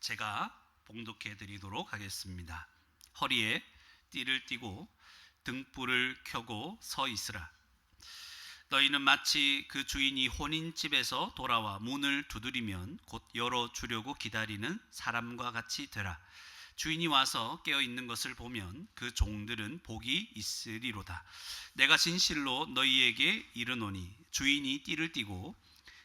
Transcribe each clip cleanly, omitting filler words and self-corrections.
제가 봉독해 드리도록 하겠습니다. 허리에 띠를 띠고 등불을 켜고 서 있으라. 너희는 마치 그 주인이 혼인집에서 돌아와 문을 두드리면 곧 열어주려고 기다리는 사람과 같이 되라. 주인이 와서 깨어있는 것을 보면 그 종들은 복이 있으리로다. 내가 진실로 너희에게 이르노니 주인이 띠를 띠고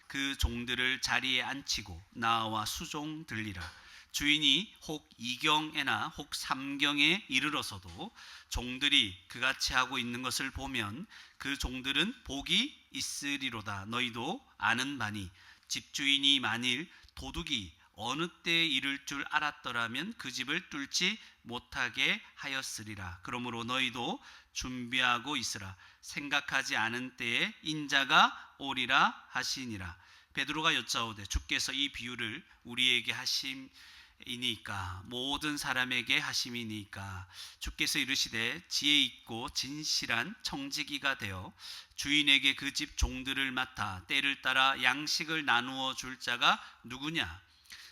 그 종들을 자리에 앉히고 나와 수종 들리라. 주인이 혹 2경에나 혹 3경에 이르러서도 종들이 그같이 하고 있는 것을 보면 그 종들은 복이 있으리로다. 너희도 아는 바니 집주인이 만일 도둑이 어느 때에 이를 줄 알았더라면 그 집을 뚫지 못하게 하였으리라. 그러므로 너희도 준비하고 있으라. 생각하지 않은 때에 인자가 오리라 하시니라. 베드로가 여짜오되 주께서 이 비유를 우리에게 하심이니까 모든 사람에게 하심이니까. 주께서 이르시되 지혜 있고 진실한 청지기가 되어 주인에게 그 집 종들을 맡아 때를 따라 양식을 나누어 줄 자가 누구냐.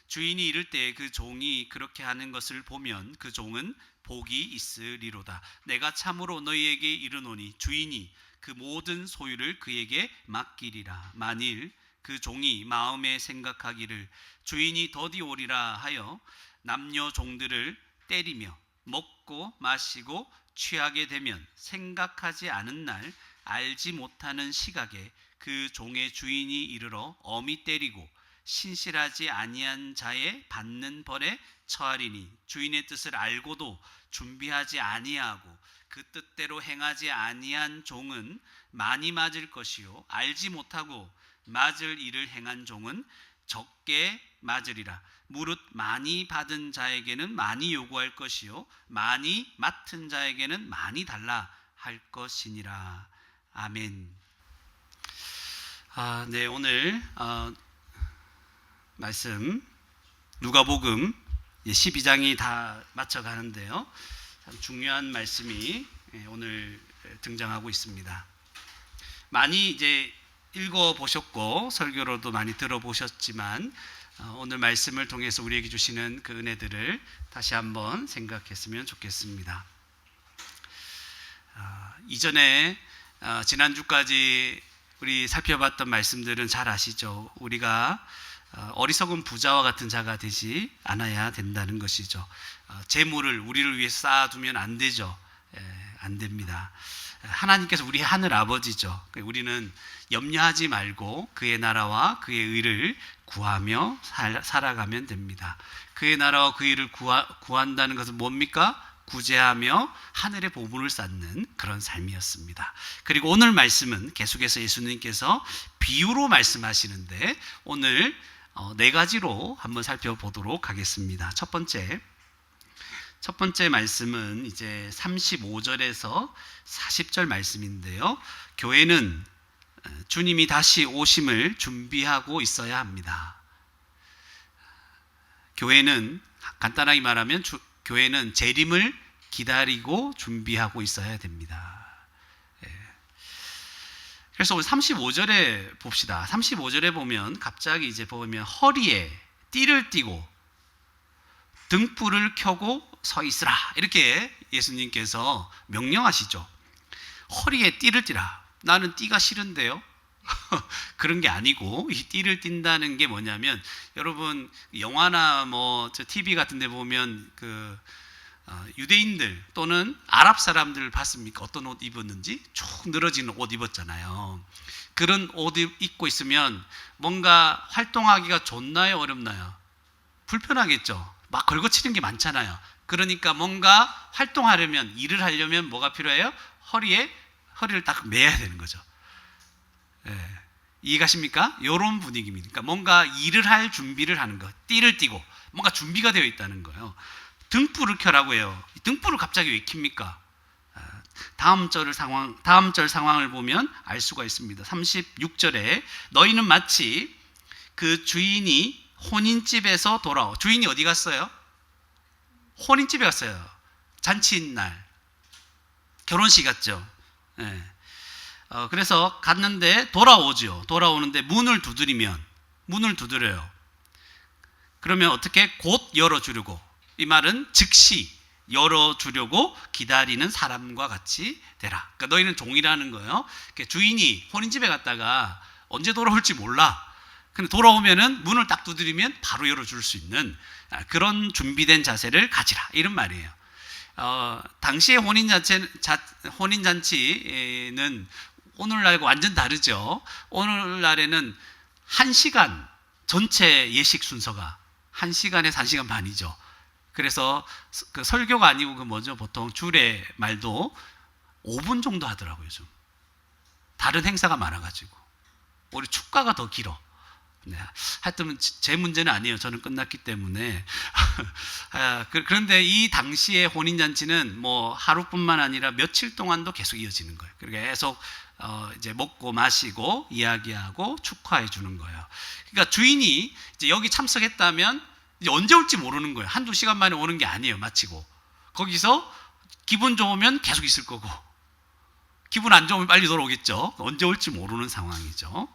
주인이 이를 때 그 종이 그렇게 하는 것을 보면 그 종은 복이 있으리로다. 내가 참으로 너희에게 이르노니 주인이 그 모든 소유를 그에게 맡기리라. 만일 그 종이 마음에 생각하기를 주인이 더디 오리라 하여 남녀 종들을 때리며 먹고 마시고 취하게 되면 생각하지 않은 날 알지 못하는 시각에 그 종의 주인이 이르러 엄히 때리고 신실하지 아니한 자의 받는 벌에 처하리니 주인의 뜻을 알고도 준비하지 아니하고 그 뜻대로 행하지 아니한 종은 많이 맞을 것이요 알지 못하고 맞을 일을 행한 종은 적게 맞으리라. 무릇 많이 받은 자에게는 많이 요구할 것이요 많이 맡은 자에게는 많이 달라 할 것이니라. 아멘. 네, 오늘 말씀 누가복음 12장이 다 맞춰가는데요. 참 중요한 말씀이 오늘 등장하고 있습니다. 많이 이제 읽어보셨고 설교로도 많이 들어보셨지만 오늘 말씀을 통해서 우리에게 주시는 그 은혜들을 다시 한번 생각했으면 좋겠습니다. 이전에 지난주까지 우리 살펴봤던 말씀들은 잘 아시죠? 우리가 어리석은 부자와 같은 자가 되지 않아야 된다는 것이죠. 재물을 우리를 위해 쌓아두면 안 되죠. 안 됩니다. 하나님께서 우리 하늘 아버지죠. 우리는 염려하지 말고 그의 나라와 그의 의를 구하며 살아가면 됩니다. 그의 나라와 그의 의를 구한다는 것은 뭡니까? 구제하며 하늘의 보물을 쌓는 그런 삶이었습니다. 그리고 오늘 말씀은 계속해서 예수님께서 비유로 말씀하시는데 오늘 4가지로 한번 살펴보도록 하겠습니다. 첫 번째 말씀은 이제 35절에서 40절 말씀인데요. 교회는 주님이 다시 오심을 준비하고 있어야 합니다. 교회는 간단하게 말하면 교회는 재림을 기다리고 준비하고 있어야 됩니다. 그래서 오늘 35절에 봅시다. 35절에 보면 갑자기 이제 보면 허리에 띠를 띠고 등불을 켜고 서 있으라 이렇게 예수님께서 명령하시죠. 허리에 띠를 띠라. 나는 띠가 싫은데요. 그런 게 아니고 이 띠를 띈다는 게 뭐냐면 여러분 영화나 저 TV 같은 데 보면 그 유대인들 또는 아랍 사람들 봤습니까? 어떤 옷 입었는지 쭉 늘어지는 옷 입었잖아요. 그런 옷 입고 있으면 뭔가 활동하기가 좋나요? 어렵나요? 불편하겠죠. 막 걸거치는 게 많잖아요. 그러니까 뭔가 활동하려면 일을 하려면 뭐가 필요해요? 허리를 딱 매야 되는 거죠. 이해가십니까? 이런 분위기입니다. 그러니까 뭔가 일을 할 준비를 하는 것, 띠를 띠고 뭔가 준비가 되어 있다는 거예요. 등불을 켜라고 해요. 등불을 갑자기 왜 켭니까? 다음 절 상황을 보면 알 수가 있습니다. 36절에 너희는 마치 그 주인이 혼인집에서 돌아오. 주인이 어디 갔어요? 혼인집에 갔어요. 잔치날, 결혼식 갔죠. 그래서 갔는데 돌아오죠. 돌아오는데 문을 두드려요. 그러면 어떻게? 곧 열어주려고. 이 말은 즉시 열어주려고 기다리는 사람과 같이 되라. 그러니까 너희는 종이라는 거예요. 그러니까 주인이 혼인집에 갔다가 언제 돌아올지 몰라. 근데 돌아오면은 문을 딱 두드리면 바로 열어줄 수 있는 그런 준비된 자세를 가지라, 이런 말이에요. 당시의 혼인잔치는 오늘날과 완전 다르죠. 오늘날에는 1시간 전체 예식 순서가 1시간에서 1시간 반이죠. 그래서 그 설교가 아니고 그 뭐죠? 보통 주례 말도 5분 정도 하더라고요, 요즘. 다른 행사가 많아가지고. 우리 축가가 더 길어. 네. 하여튼 제 문제는 아니에요. 저는 끝났기 때문에. 그런데 이 당시의 혼인잔치는 뭐 하루뿐만 아니라 며칠 동안도 계속 이어지는 거예요. 계속 이제 먹고 마시고 이야기하고 축하해 주는 거예요. 그러니까 주인이 이제 여기 참석했다면 이제 언제 올지 모르는 거예요. 한두 시간 만에 오는 게 아니에요. 마치고 거기서 기분 좋으면 계속 있을 거고, 기분 안 좋으면 빨리 돌아오겠죠. 언제 올지 모르는 상황이죠.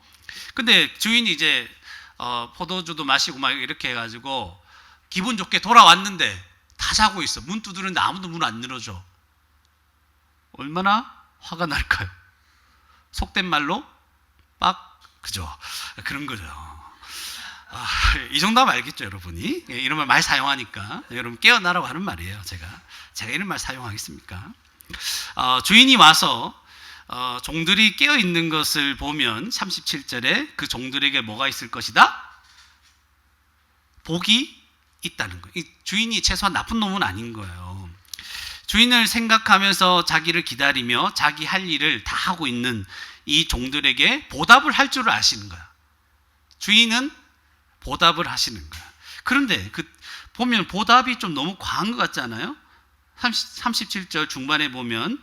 근데 주인이 이제 포도주도 마시고 막 이렇게 해가지고 기분 좋게 돌아왔는데 다 자고 있어. 문 두드리는데 아무도 문 안 열어줘. 얼마나 화가 날까요? 속된 말로 빡, 그죠? 그런 거죠. 이 정도 하면 알겠죠, 여러분이? 이런 말 많이 사용하니까. 여러분 깨어나라고 하는 말이에요. 제가 이런 말 사용하겠습니까? 주인이 와서 종들이 깨어 있는 것을 보면 37절에 그 종들에게 뭐가 있을 것이다? 복이 있다는 거예요. 주인이 최소한 나쁜 놈은 아닌 거예요. 주인을 생각하면서 자기를 기다리며 자기 할 일을 다 하고 있는 이 종들에게 보답을 할 줄을 아시는 거야. 주인은 보답을 하시는 거야. 그런데 보면 보답이 좀 너무 과한 것 같지 않아요? 37절 중반에 보면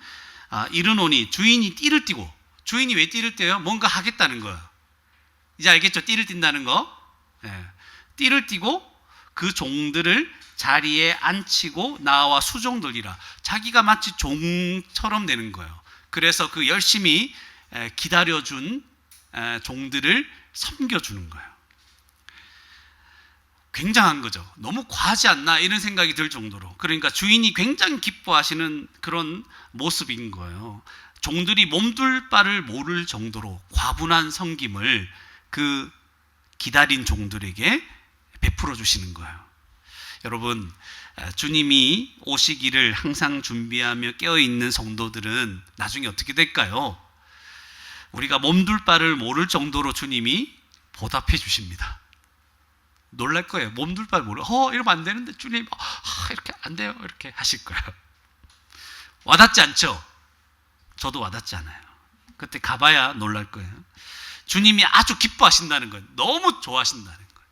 이르노니 주인이 띠를 띠고. 주인이 왜 띠를 떼요? 뭔가 하겠다는 거예요. 이제 알겠죠? 띠를 띈다는 거. 네. 띠를 띠고 그 종들을 자리에 앉히고 나와 수종들이라. 자기가 마치 종처럼 되는 거예요. 그래서 그 열심히 기다려준 종들을 섬겨주는 거예요. 굉장한 거죠. 너무 과하지 않나 이런 생각이 들 정도로. 그러니까 주인이 굉장히 기뻐하시는 그런 모습인 거예요. 종들이 몸둘 바를 모를 정도로 과분한 섬김을 그 기다린 종들에게 베풀어 주시는 거예요. 여러분, 주님이 오시기를 항상 준비하며 깨어있는 성도들은 나중에 어떻게 될까요? 우리가 몸둘 바를 모를 정도로 주님이 보답해 주십니다. 놀랄 거예요. 몸둘 바를 모르. 이러면 안 되는데 주님, 이렇게 안 돼요. 이렇게 하실 거예요. 와닿지 않죠? 저도 와닿지 않아요. 그때 가봐야 놀랄 거예요. 주님이 아주 기뻐하신다는 거예요. 너무 좋아하신다는 거예요.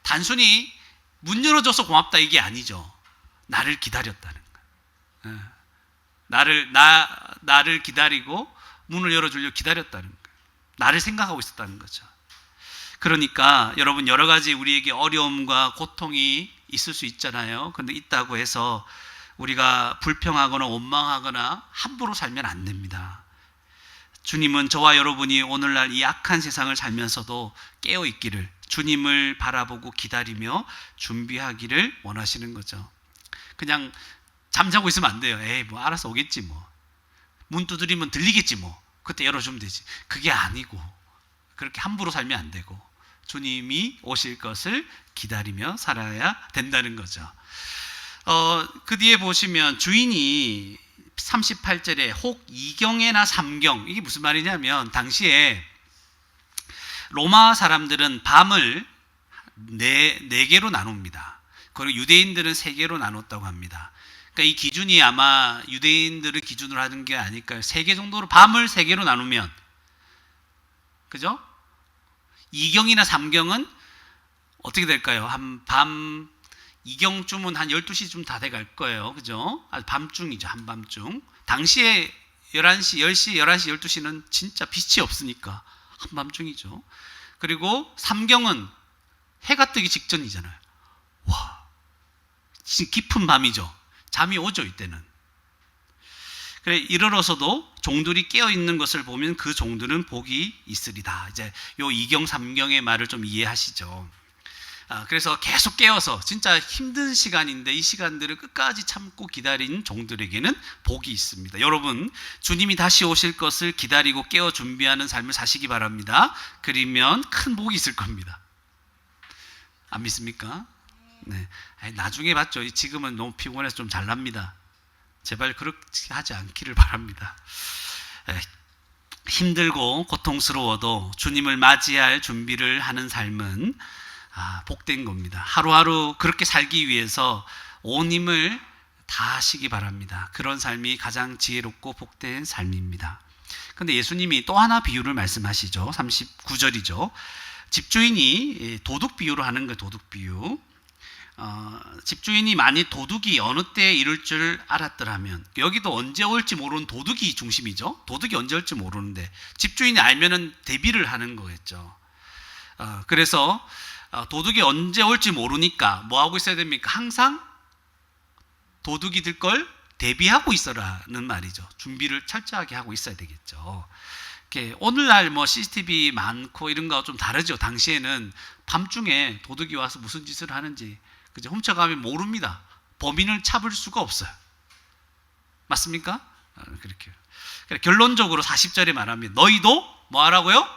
단순히 문 열어줘서 고맙다 이게 아니죠. 나를 기다렸다는 거예요. 나를 기다리고 문을 열어주려고 기다렸다는 거예요. 나를 생각하고 있었다는 거죠. 그러니까 여러분, 여러 가지 우리에게 어려움과 고통이 있을 수 있잖아요. 그런데 있다고 해서 우리가 불평하거나 원망하거나 함부로 살면 안 됩니다. 주님은 저와 여러분이 오늘날 이 악한 세상을 살면서도 깨어있기를, 주님을 바라보고 기다리며 준비하기를 원하시는 거죠. 그냥 잠자고 있으면 안 돼요. 에이, 뭐 알아서 오겠지 뭐. 문 두드리면 들리겠지 뭐. 그때 열어주면 되지. 그게 아니고 그렇게 함부로 살면 안 되고 주님이 오실 것을 기다리며 살아야 된다는 거죠. 그 뒤에 보시면 주인이 38절에 혹 2경이나 3경, 이게 무슨 말이냐면 당시에 로마 사람들은 밤을 네 개로 나눕니다. 그리고 유대인들은 3개로 나눴다고 합니다. 그러니까 이 기준이 아마 유대인들을 기준으로 하는 게 아닐까요? 3개 정도로, 밤을 3개로 나누면, 그죠? 2경이나 3경은 어떻게 될까요? 밤 2경쯤은 한 12시쯤 다 돼갈 거예요. 그죠? 밤중이죠. 한밤중. 당시에 11시, 10시, 11시, 12시는 진짜 빛이 없으니까 한밤중이죠. 그리고 3경은 해가 뜨기 직전이잖아요. 와, 진짜 깊은 밤이죠. 잠이 오죠, 이때는. 그래, 이르러서도 종들이 깨어 있는 것을 보면 그 종들은 복이 있으리다. 이제 요 2경, 3경의 말을 좀 이해하시죠. 그래서 계속 깨어서 진짜 힘든 시간인데 이 시간들을 끝까지 참고 기다린 종들에게는 복이 있습니다. 여러분, 주님이 다시 오실 것을 기다리고 깨어 준비하는 삶을 사시기 바랍니다. 그러면 큰 복이 있을 겁니다. 안 믿습니까? 네. 나중에 봤죠. 지금은 너무 피곤해서 좀 잘납니다. 제발 그렇게 하지 않기를 바랍니다. 힘들고 고통스러워도 주님을 맞이할 준비를 하는 삶은 복된 겁니다. 하루하루 그렇게 살기 위해서 온 힘을 다하시기 바랍니다. 그런 삶이 가장 지혜롭고 복된 삶입니다. 근데 예수님이 또 하나 비유를 말씀하시죠. 39절이죠. 집주인이 도둑 비유를 하는 거예요. 도둑 비유. 집주인이 만일 도둑이 어느 때에 이룰 줄 알았더라면, 여기도 언제 올지 모르는 도둑이 중심이죠. 도둑이 언제 올지 모르는데 집주인이 알면은 대비를 하는 거겠죠. 그래서 도둑이 언제 올지 모르니까 뭐 하고 있어야 됩니까? 항상 도둑이 들 걸 대비하고 있어라는 말이죠. 준비를 철저하게 하고 있어야 되겠죠. 오늘날 뭐 CCTV 많고 이런 거 좀 다르죠. 당시에는 밤중에 도둑이 와서 무슨 짓을 하는지 그죠? 훔쳐가면 모릅니다. 범인을 잡을 수가 없어요. 맞습니까? 그렇게. 결론적으로 40절에 말하면 너희도 뭐 하라고요?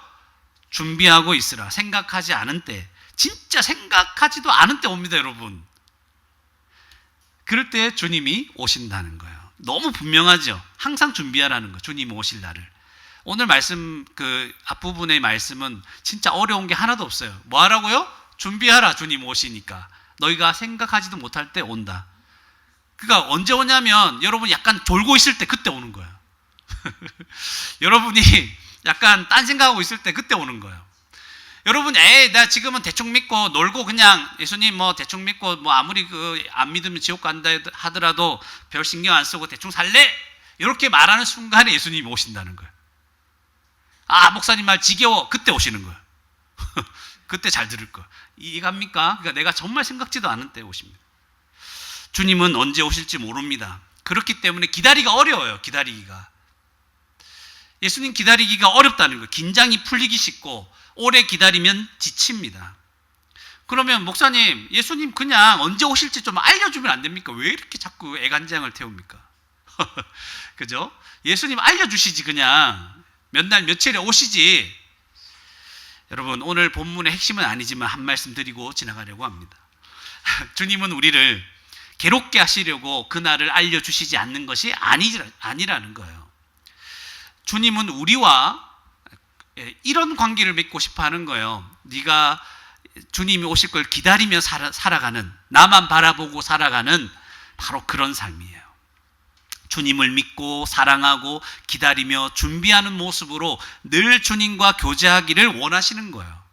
준비하고 있으라. 생각하지 않은 때, 진짜 생각하지도 않은 때 옵니다, 여러분. 그럴 때 주님이 오신다는 거예요. 너무 분명하죠. 항상 준비하라는 거. 주님이 오실 날을. 오늘 말씀 그 앞부분의 말씀은 진짜 어려운 게 하나도 없어요. 뭐 하라고요? 준비하라. 주님 오시니까. 너희가 생각하지도 못할 때 온다. 그러니까 언제 오냐면 여러분 약간 졸고 있을 때 그때 오는 거예요. 여러분이 약간 딴 생각하고 있을 때 그때 오는 거예요. 여러분, 나 지금은 대충 믿고 놀고 그냥 예수님 뭐 대충 믿고 뭐 아무리 안 믿으면 지옥 간다 하더라도 별 신경 안 쓰고 대충 살래? 이렇게 말하는 순간에 예수님이 오신다는 거예요. 목사님 말 지겨워. 그때 오시는 거예요. 그때 잘 들을 거예요. 이해갑니까? 그러니까 내가 정말 생각지도 않은 때 오십니다. 주님은 언제 오실지 모릅니다. 그렇기 때문에 기다리기가 어려워요. 기다리기가. 예수님 기다리기가 어렵다는 거예요. 긴장이 풀리기 쉽고 오래 기다리면 지칩니다. 그러면 목사님, 예수님 그냥 언제 오실지 좀 알려주면 안 됩니까? 왜 이렇게 자꾸 애간장을 태웁니까? 그죠? 예수님 알려주시지. 그냥 몇 날 며칠에 오시지. 여러분, 오늘 본문의 핵심은 아니지만 한 말씀 드리고 지나가려고 합니다. 주님은 우리를 괴롭게 하시려고 그날을 알려주시지 않는 것이 아니라는 거예요. 주님은 우리와 이런 관계를 맺고 싶어 하는 거예요. 네가 주님이 오실 걸 기다리며 살아가는, 나만 바라보고 살아가는 바로 그런 삶이에요. 주님을 믿고 사랑하고 기다리며 준비하는 모습으로 늘 주님과 교제하기를 원하시는 거예요.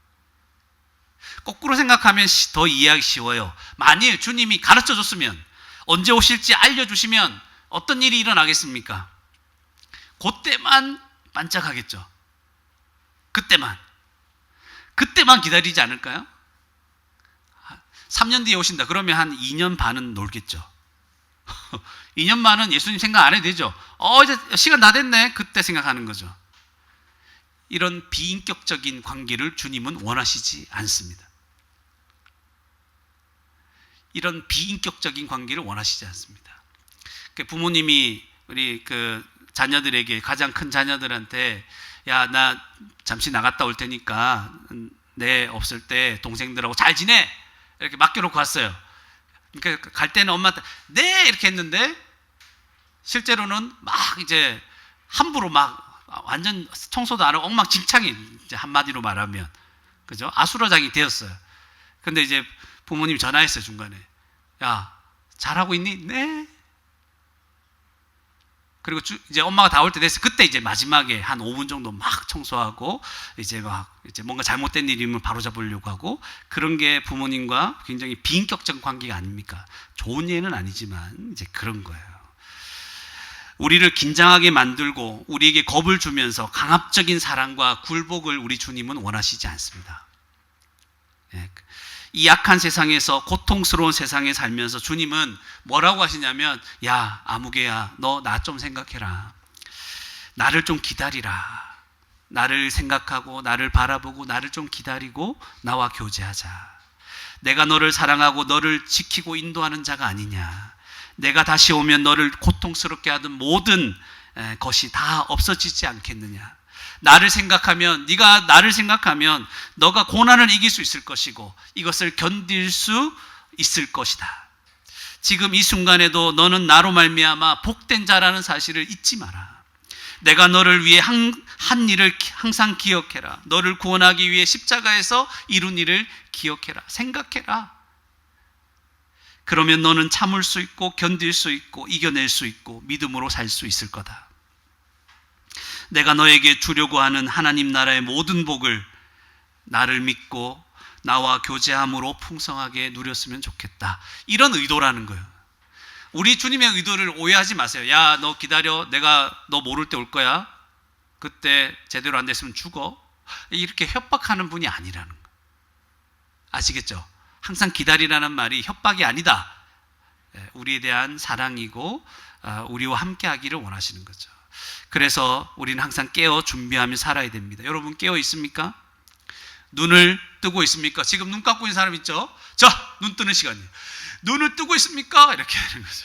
거꾸로 생각하면 더 이해하기 쉬워요. 만일 주님이 가르쳐 줬으면, 언제 오실지 알려주시면 어떤 일이 일어나겠습니까? 그때만 반짝하겠죠. 그때만 기다리지 않을까요? 3년 뒤에 오신다. 그러면 한 2년 반은 놀겠죠. 2년 반은 예수님 생각 안 해도 되죠. 이제 시간 다 됐네. 그때 생각하는 거죠. 이런 비인격적인 관계를 주님은 원하시지 않습니다. 이런 비인격적인 관계를 원하시지 않습니다. 부모님이 우리 자녀들에게, 가장 큰 자녀들한테 야, 나 잠시 나갔다 올 테니까 내 없을 때 동생들하고 잘 지내! 이렇게 맡겨놓고 왔어요. 그러니까 갈 때는 엄마한테 네! 이렇게 했는데 실제로는 막 이제 함부로 막 완전 청소도 안 하고 엉망진창이, 이제 한마디로 말하면, 그죠? 아수라장이 되었어요. 근데 이제 부모님이 전화했어요, 중간에. 야, 잘하고 있니? 네. 그리고 이제 엄마가 다 올 때 됐어요. 그때 이제 마지막에 한 5분 정도 막 청소하고 이제 뭔가 잘못된 일이면 바로 잡으려고 하고, 그런 게 부모님과 굉장히 비인격적 관계가 아닙니까? 좋은 예는 아니지만 이제 그런 거예요. 우리를 긴장하게 만들고 우리에게 겁을 주면서 강압적인 사랑과 굴복을 우리 주님은 원하시지 않습니다. 이 약한 세상에서, 고통스러운 세상에 살면서 주님은 뭐라고 하시냐면, 야, 아무개야, 너 나 좀 생각해라. 나를 좀 기다리라. 나를 생각하고 나를 바라보고 나를 좀 기다리고 나와 교제하자. 내가 너를 사랑하고 너를 지키고 인도하는 자가 아니냐. 내가 다시 오면 너를 고통스럽게 하던 모든 것이 다 없어지지 않겠느냐. 나를 생각하면, 네가 나를 생각하면 너가 고난을 이길 수 있을 것이고 이것을 견딜 수 있을 것이다. 지금 이 순간에도 너는 나로 말미암아 복된 자라는 사실을 잊지 마라. 내가 너를 위해 한 일을 항상 기억해라. 너를 구원하기 위해 십자가에서 이룬 일을 기억해라. 생각해라. 그러면 너는 참을 수 있고 견딜 수 있고 이겨낼 수 있고 믿음으로 살 수 있을 거다. 내가 너에게 주려고 하는 하나님 나라의 모든 복을 나를 믿고 나와 교제함으로 풍성하게 누렸으면 좋겠다. 이런 의도라는 거예요. 우리 주님의 의도를 오해하지 마세요. 야, 너 기다려. 내가 너 모를 때 올 거야. 그때 제대로 안 됐으면 죽어. 이렇게 협박하는 분이 아니라는 거예요. 아시겠죠? 항상 기다리라는 말이 협박이 아니다. 우리에 대한 사랑이고 우리와 함께 하기를 원하시는 거죠. 그래서 우리는 항상 깨어 준비하며 살아야 됩니다. 여러분 깨어 있습니까? 눈을 뜨고 있습니까? 지금 눈 감고 있는 사람 있죠? 자, 눈 뜨는 시간이에요. 눈을 뜨고 있습니까? 이렇게 하는 거죠.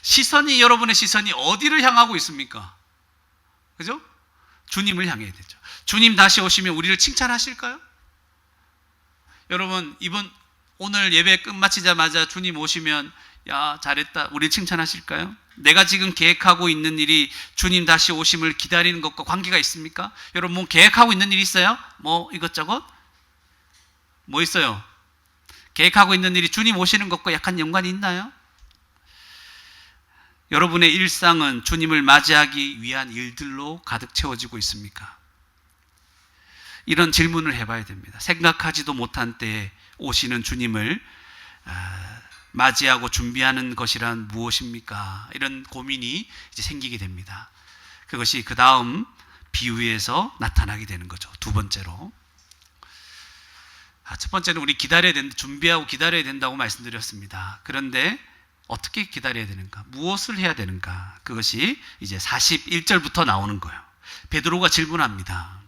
시선이, 여러분의 시선이 어디를 향하고 있습니까? 그죠? 주님을 향해야 되죠. 주님 다시 오시면 우리를 칭찬하실까요? 여러분, 오늘 예배 끝마치자마자 주님 오시면 야, 잘했다. 우리 칭찬하실까요? 내가 지금 계획하고 있는 일이 주님 다시 오심을 기다리는 것과 관계가 있습니까? 여러분, 뭐 계획하고 있는 일 있어요? 뭐 이것저것? 뭐 있어요? 계획하고 있는 일이 주님 오시는 것과 약간 연관이 있나요? 여러분의 일상은 주님을 맞이하기 위한 일들로 가득 채워지고 있습니까? 이런 질문을 해봐야 됩니다. 생각하지도 못한 때에 오시는 주님을 맞이하고 준비하는 것이란 무엇입니까? 이런 고민이 이제 생기게 됩니다. 그것이 그 다음 비유에서 나타나게 되는 거죠. 두 번째로. 첫 번째는 우리 기다려야 된다, 준비하고 기다려야 된다고 말씀드렸습니다. 그런데 어떻게 기다려야 되는가? 무엇을 해야 되는가? 그것이 이제 41절부터 나오는 거예요. 베드로가 질문합니다.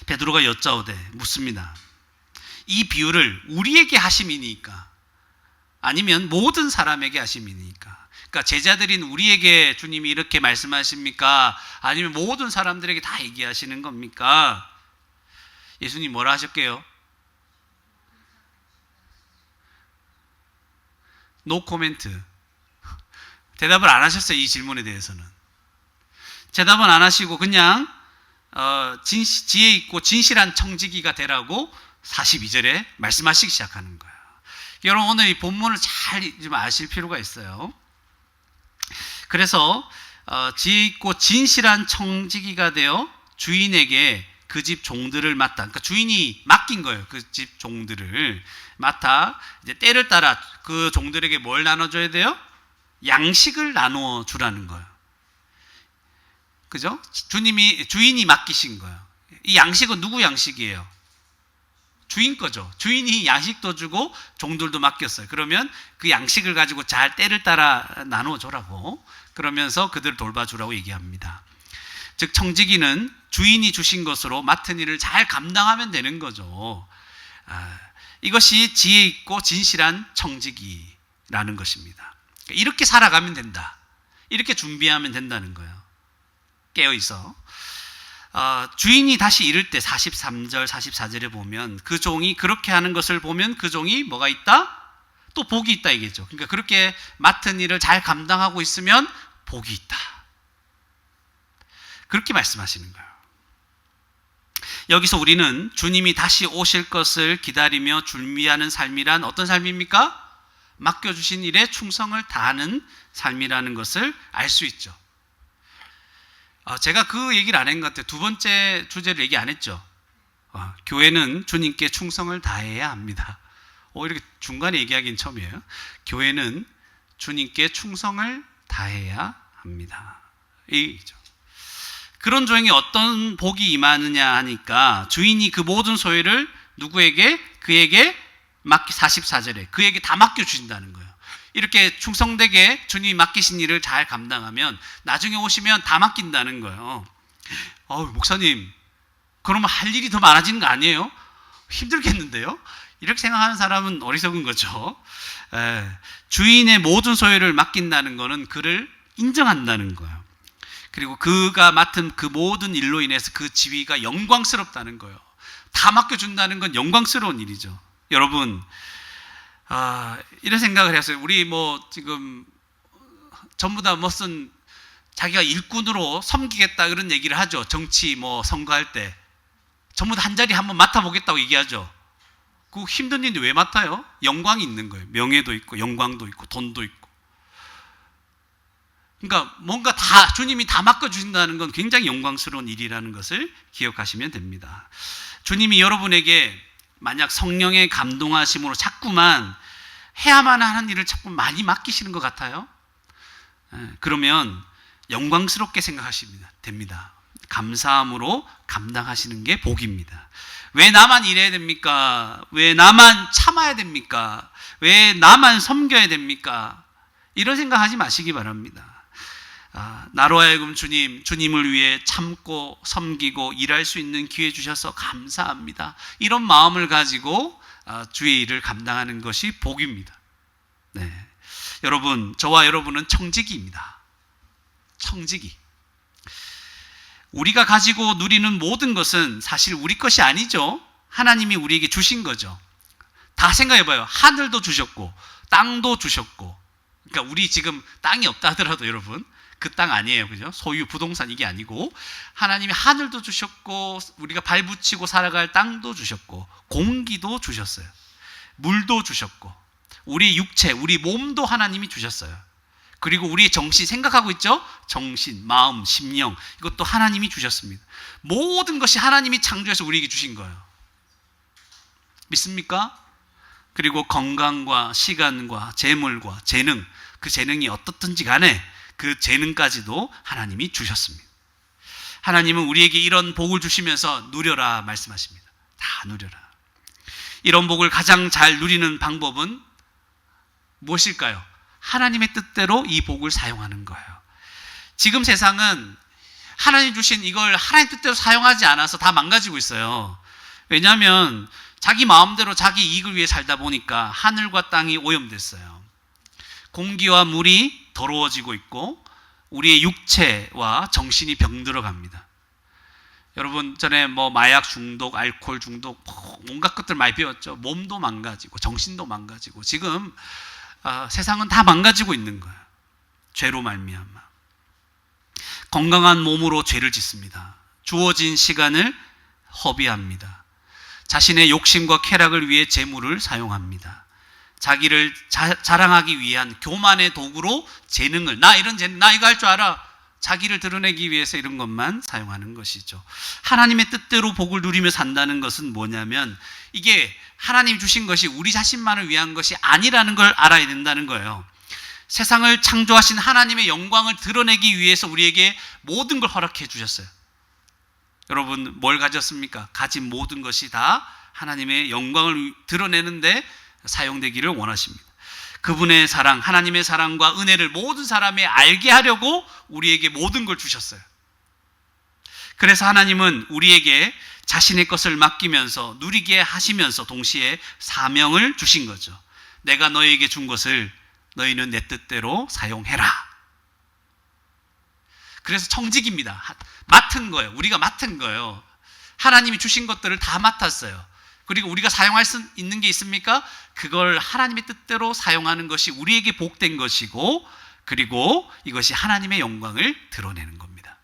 베드로가 여짜오되 묻습니다. 이 비유를 우리에게 하심이니까 아니면 모든 사람에게 하심이니까, 그러니까 제자들인 우리에게 주님이 이렇게 말씀하십니까? 아니면 모든 사람들에게 다 얘기하시는 겁니까? 예수님 뭐라 하셨게요? 노 코멘트. 대답을 안 하셨어요. 이 질문에 대해서는 대답은 안 하시고 그냥 지혜 있고 진실한 청지기가 되라고 42절에 말씀하시기 시작하는 거예요. 여러분, 오늘 이 본문을 잘 좀 아실 필요가 있어요. 그래서 지혜 있고 진실한 청지기가 되어 주인에게 그 집 종들을 맡다. 그러니까 주인이 맡긴 거예요. 그 집 종들을 맡아 이제 때를 따라 그 종들에게 뭘 나눠줘야 돼요? 양식을 나누어 주라는 거예요. 그죠? 주인이 맡기신 거예요. 이 양식은 누구 양식이에요? 주인 거죠. 주인이 양식도 주고 종들도 맡겼어요. 그러면 그 양식을 가지고 잘 때를 따라 나누어 줘라고, 그러면서 그들을 돌봐주라고 얘기합니다. 즉 청지기는 주인이 주신 것으로 맡은 일을 잘 감당하면 되는 거죠. 이것이 지혜 있고 진실한 청지기라는 것입니다. 이렇게 살아가면 된다. 이렇게 준비하면 된다는 거예요. 깨어있어. 주인이 다시 이를 때 43절 44절에 보면 그 종이 그렇게 하는 것을 보면 그 종이 뭐가 있다? 또 복이 있다 얘기죠. 그러니까 그렇게 맡은 일을 잘 감당하고 있으면 복이 있다. 그렇게 말씀하시는 거예요. 여기서 우리는 주님이 다시 오실 것을 기다리며 준비하는 삶이란 어떤 삶입니까? 맡겨주신 일에 충성을 다하는 삶이라는 것을 알 수 있죠. 제가 그 얘기를 안 한 것 같아요. 두 번째 주제를 얘기 안 했죠. 교회는 주님께 충성을 다해야 합니다. 이렇게 중간에 얘기하기는 처음이에요. 교회는 주님께 충성을 다해야 합니다. 이죠. 그런 종에게 어떤 복이 임하느냐 하니까 주인이 그 모든 소유를 누구에게? 그에게 44절에 그에게 다 맡겨주신다는 거예요. 이렇게 충성되게 주님이 맡기신 일을 잘 감당하면 나중에 오시면 다 맡긴다는 거예요. 목사님, 그러면 할 일이 더 많아지는 거 아니에요? 힘들겠는데요? 이렇게 생각하는 사람은 어리석은 거죠. 주인의 모든 소유를 맡긴다는 것은 그를 인정한다는 거예요. 그리고 그가 맡은 그 모든 일로 인해서 그 지위가 영광스럽다는 거예요. 다 맡겨준다는 건 영광스러운 일이죠. 여러분, 이런 생각을 했어요. 우리 지금 전부 다 무슨 자기가 일꾼으로 섬기겠다 그런 얘기를 하죠. 정치 선거할 때 전부 다 한 자리 한번 맡아보겠다고 얘기하죠. 그 힘든 일인데 왜 맡아요? 영광이 있는 거예요. 명예도 있고 영광도 있고 돈도 있고. 그러니까 뭔가 다 주님이 다 맡겨주신다는 건 굉장히 영광스러운 일이라는 것을 기억하시면 됩니다. 주님이 여러분에게 만약 성령의 감동하심으로 자꾸만 해야만 하는 일을 자꾸 많이 맡기시는 것 같아요. 그러면 영광스럽게 생각하시면 됩니다. 감사함으로 감당하시는 게 복입니다. 왜 나만 일해야 됩니까? 왜 나만 참아야 됩니까? 왜 나만 섬겨야 됩니까? 이런 생각하지 마시기 바랍니다. 나로 하여금 주님을 위해 참고 섬기고 일할 수 있는 기회 주셔서 감사합니다. 이런 마음을 가지고 주의 일을 감당하는 것이 복입니다. 네. 여러분, 저와 여러분은 청지기입니다. 청지기. 우리가 가지고 누리는 모든 것은 사실 우리 것이 아니죠. 하나님이 우리에게 주신 거죠. 다 생각해봐요. 하늘도 주셨고 땅도 주셨고, 그러니까 우리 지금 땅이 없다 하더라도 여러분 그 땅 아니에요, 그죠? 소유 부동산 이게 아니고 하나님이 하늘도 주셨고 우리가 발붙이고 살아갈 땅도 주셨고 공기도 주셨어요. 물도 주셨고 우리 육체, 우리 몸도 하나님이 주셨어요. 그리고 우리의 정신, 생각하고 있죠? 정신, 마음, 심령, 이것도 하나님이 주셨습니다. 모든 것이 하나님이 창조해서 우리에게 주신 거예요. 믿습니까? 그리고 건강과 시간과 재물과 재능, 그 재능이 어떻든지 간에 그 재능까지도 하나님이 주셨습니다. 하나님은 우리에게 이런 복을 주시면서 누려라 말씀하십니다. 다 누려라. 이런 복을 가장 잘 누리는 방법은 무엇일까요? 하나님의 뜻대로 이 복을 사용하는 거예요. 지금 세상은 하나님 주신 이걸 하나님 뜻대로 사용하지 않아서 다 망가지고 있어요. 왜냐하면 자기 마음대로 자기 이익을 위해 살다 보니까 하늘과 땅이 오염됐어요. 공기와 물이 더러워지고 있고 우리의 육체와 정신이 병들어 갑니다. 여러분 전에 마약 중독, 알코올 중독 온갖 것들 많이 배웠죠. 몸도 망가지고 정신도 망가지고 지금 세상은 다 망가지고 있는 거예요. 죄로 말미암아. 건강한 몸으로 죄를 짓습니다. 주어진 시간을 허비합니다. 자신의 욕심과 쾌락을 위해 재물을 사용합니다. 자기를 자랑하기 위한 교만의 도구로 재능을, 나 이거 할 줄 알아, 자기를 드러내기 위해서 이런 것만 사용하는 것이죠. 하나님의 뜻대로 복을 누리며 산다는 것은 뭐냐면 이게 하나님 주신 것이 우리 자신만을 위한 것이 아니라는 걸 알아야 된다는 거예요. 세상을 창조하신 하나님의 영광을 드러내기 위해서 우리에게 모든 걸 허락해 주셨어요. 여러분 뭘 가졌습니까? 가진 모든 것이 다 하나님의 영광을 드러내는데 사용되기를 원하십니다. 그분의 사랑, 하나님의 사랑과 은혜를 모든 사람이 알게 하려고 우리에게 모든 걸 주셨어요. 그래서 하나님은 우리에게 자신의 것을 맡기면서 누리게 하시면서 동시에 사명을 주신 거죠. 내가 너에게 준 것을 너희는 내 뜻대로 사용해라. 그래서 청직입니다. 맡은 거예요. 우리가 맡은 거예요. 하나님이 주신 것들을 다 맡았어요. 그리고 우리가 사용할 수 있는 게 있습니까? 그걸 하나님의 뜻대로 사용하는 것이 우리에게 복된 것이고, 그리고 이것이 하나님의 영광을 드러내는 겁니다.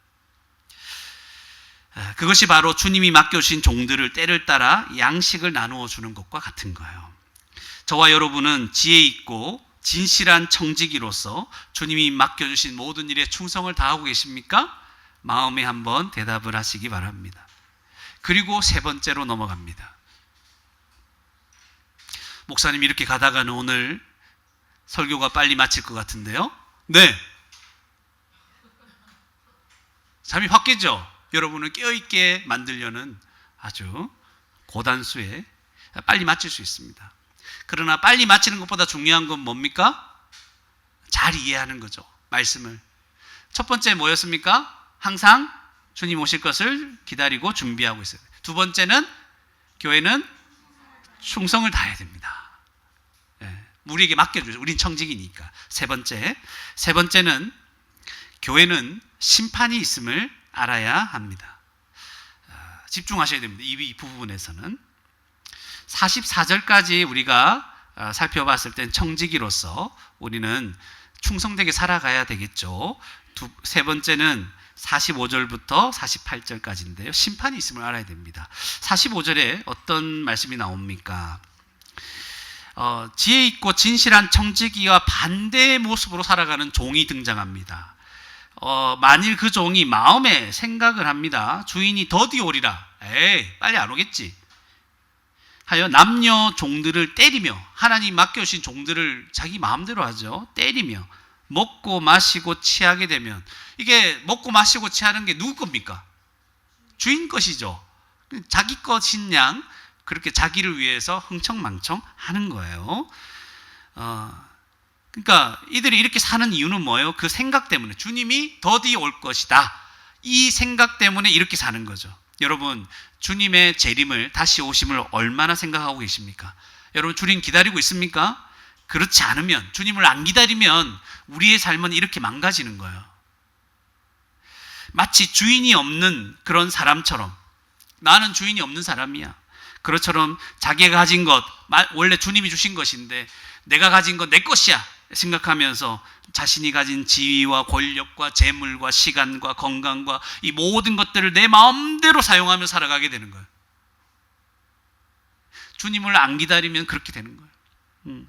그것이 바로 주님이 맡겨주신 종들을 때를 따라 양식을 나누어 주는 것과 같은 거예요. 저와 여러분은 지혜 있고 진실한 청지기로서 주님이 맡겨주신 모든 일에 충성을 다하고 계십니까? 마음에 한번 대답을 하시기 바랍니다. 그리고 세 번째로 넘어갑니다. 목사님 이렇게 가다가는 오늘 설교가 빨리 마칠 것 같은데요? 네. 잠이 확 깨죠? 여러분을 깨어있게 만들려는 아주 고단수에 빨리 마칠 수 있습니다. 그러나 빨리 마치는 것보다 중요한 건 뭡니까? 잘 이해하는 거죠. 말씀을. 첫 번째 뭐였습니까? 항상 주님 오실 것을 기다리고 준비하고 있어요. 두 번째는 교회는 충성을 다해야 됩니다. 우리에게 맡겨주죠. 우린 청직이니까. 세 번째는 교회는 심판이 있음을 알아야 합니다. 집중하셔야 됩니다. 이 부분에서는 44절까지 우리가 살펴봤을 땐 청지기로서 우리는 충성되게 살아가야 되겠죠. 세 번째는 45절부터 48절까지인데요. 심판이 있음을 알아야 됩니다. 45절에 어떤 말씀이 나옵니까? 지혜 있고 진실한 청지기와 반대의 모습으로 살아가는 종이 등장합니다. 만일 그 종이 마음에 생각을 합니다. 주인이 더디 오리라. 빨리 안 오겠지. 하여 남녀 종들을 때리며, 하나님 맡겨주신 종들을 자기 마음대로 하죠. 때리며 먹고 마시고 취하게 되면, 이게 먹고 마시고 취하는 게 누구 겁니까? 주인 것이죠. 자기 것인 양 그렇게 자기를 위해서 흥청망청 하는 거예요. 그러니까 이들이 이렇게 사는 이유는 뭐예요? 그 생각 때문에, 주님이 더디 올 것이다, 이 생각 때문에 이렇게 사는 거죠. 여러분, 주님의 재림을, 다시 오심을 얼마나 생각하고 계십니까? 여러분, 주님 기다리고 있습니까? 그렇지 않으면, 주님을 안 기다리면 우리의 삶은 이렇게 망가지는 거예요. 마치 주인이 없는 그런 사람처럼, 나는 주인이 없는 사람이야, 그것처럼 자기가 가진 것, 원래 주님이 주신 것인데 내가 가진 건 내 것이야 생각하면서 자신이 가진 지위와 권력과 재물과 시간과 건강과 이 모든 것들을 내 마음대로 사용하며 살아가게 되는 거예요. 주님을 안 기다리면 그렇게 되는 거예요.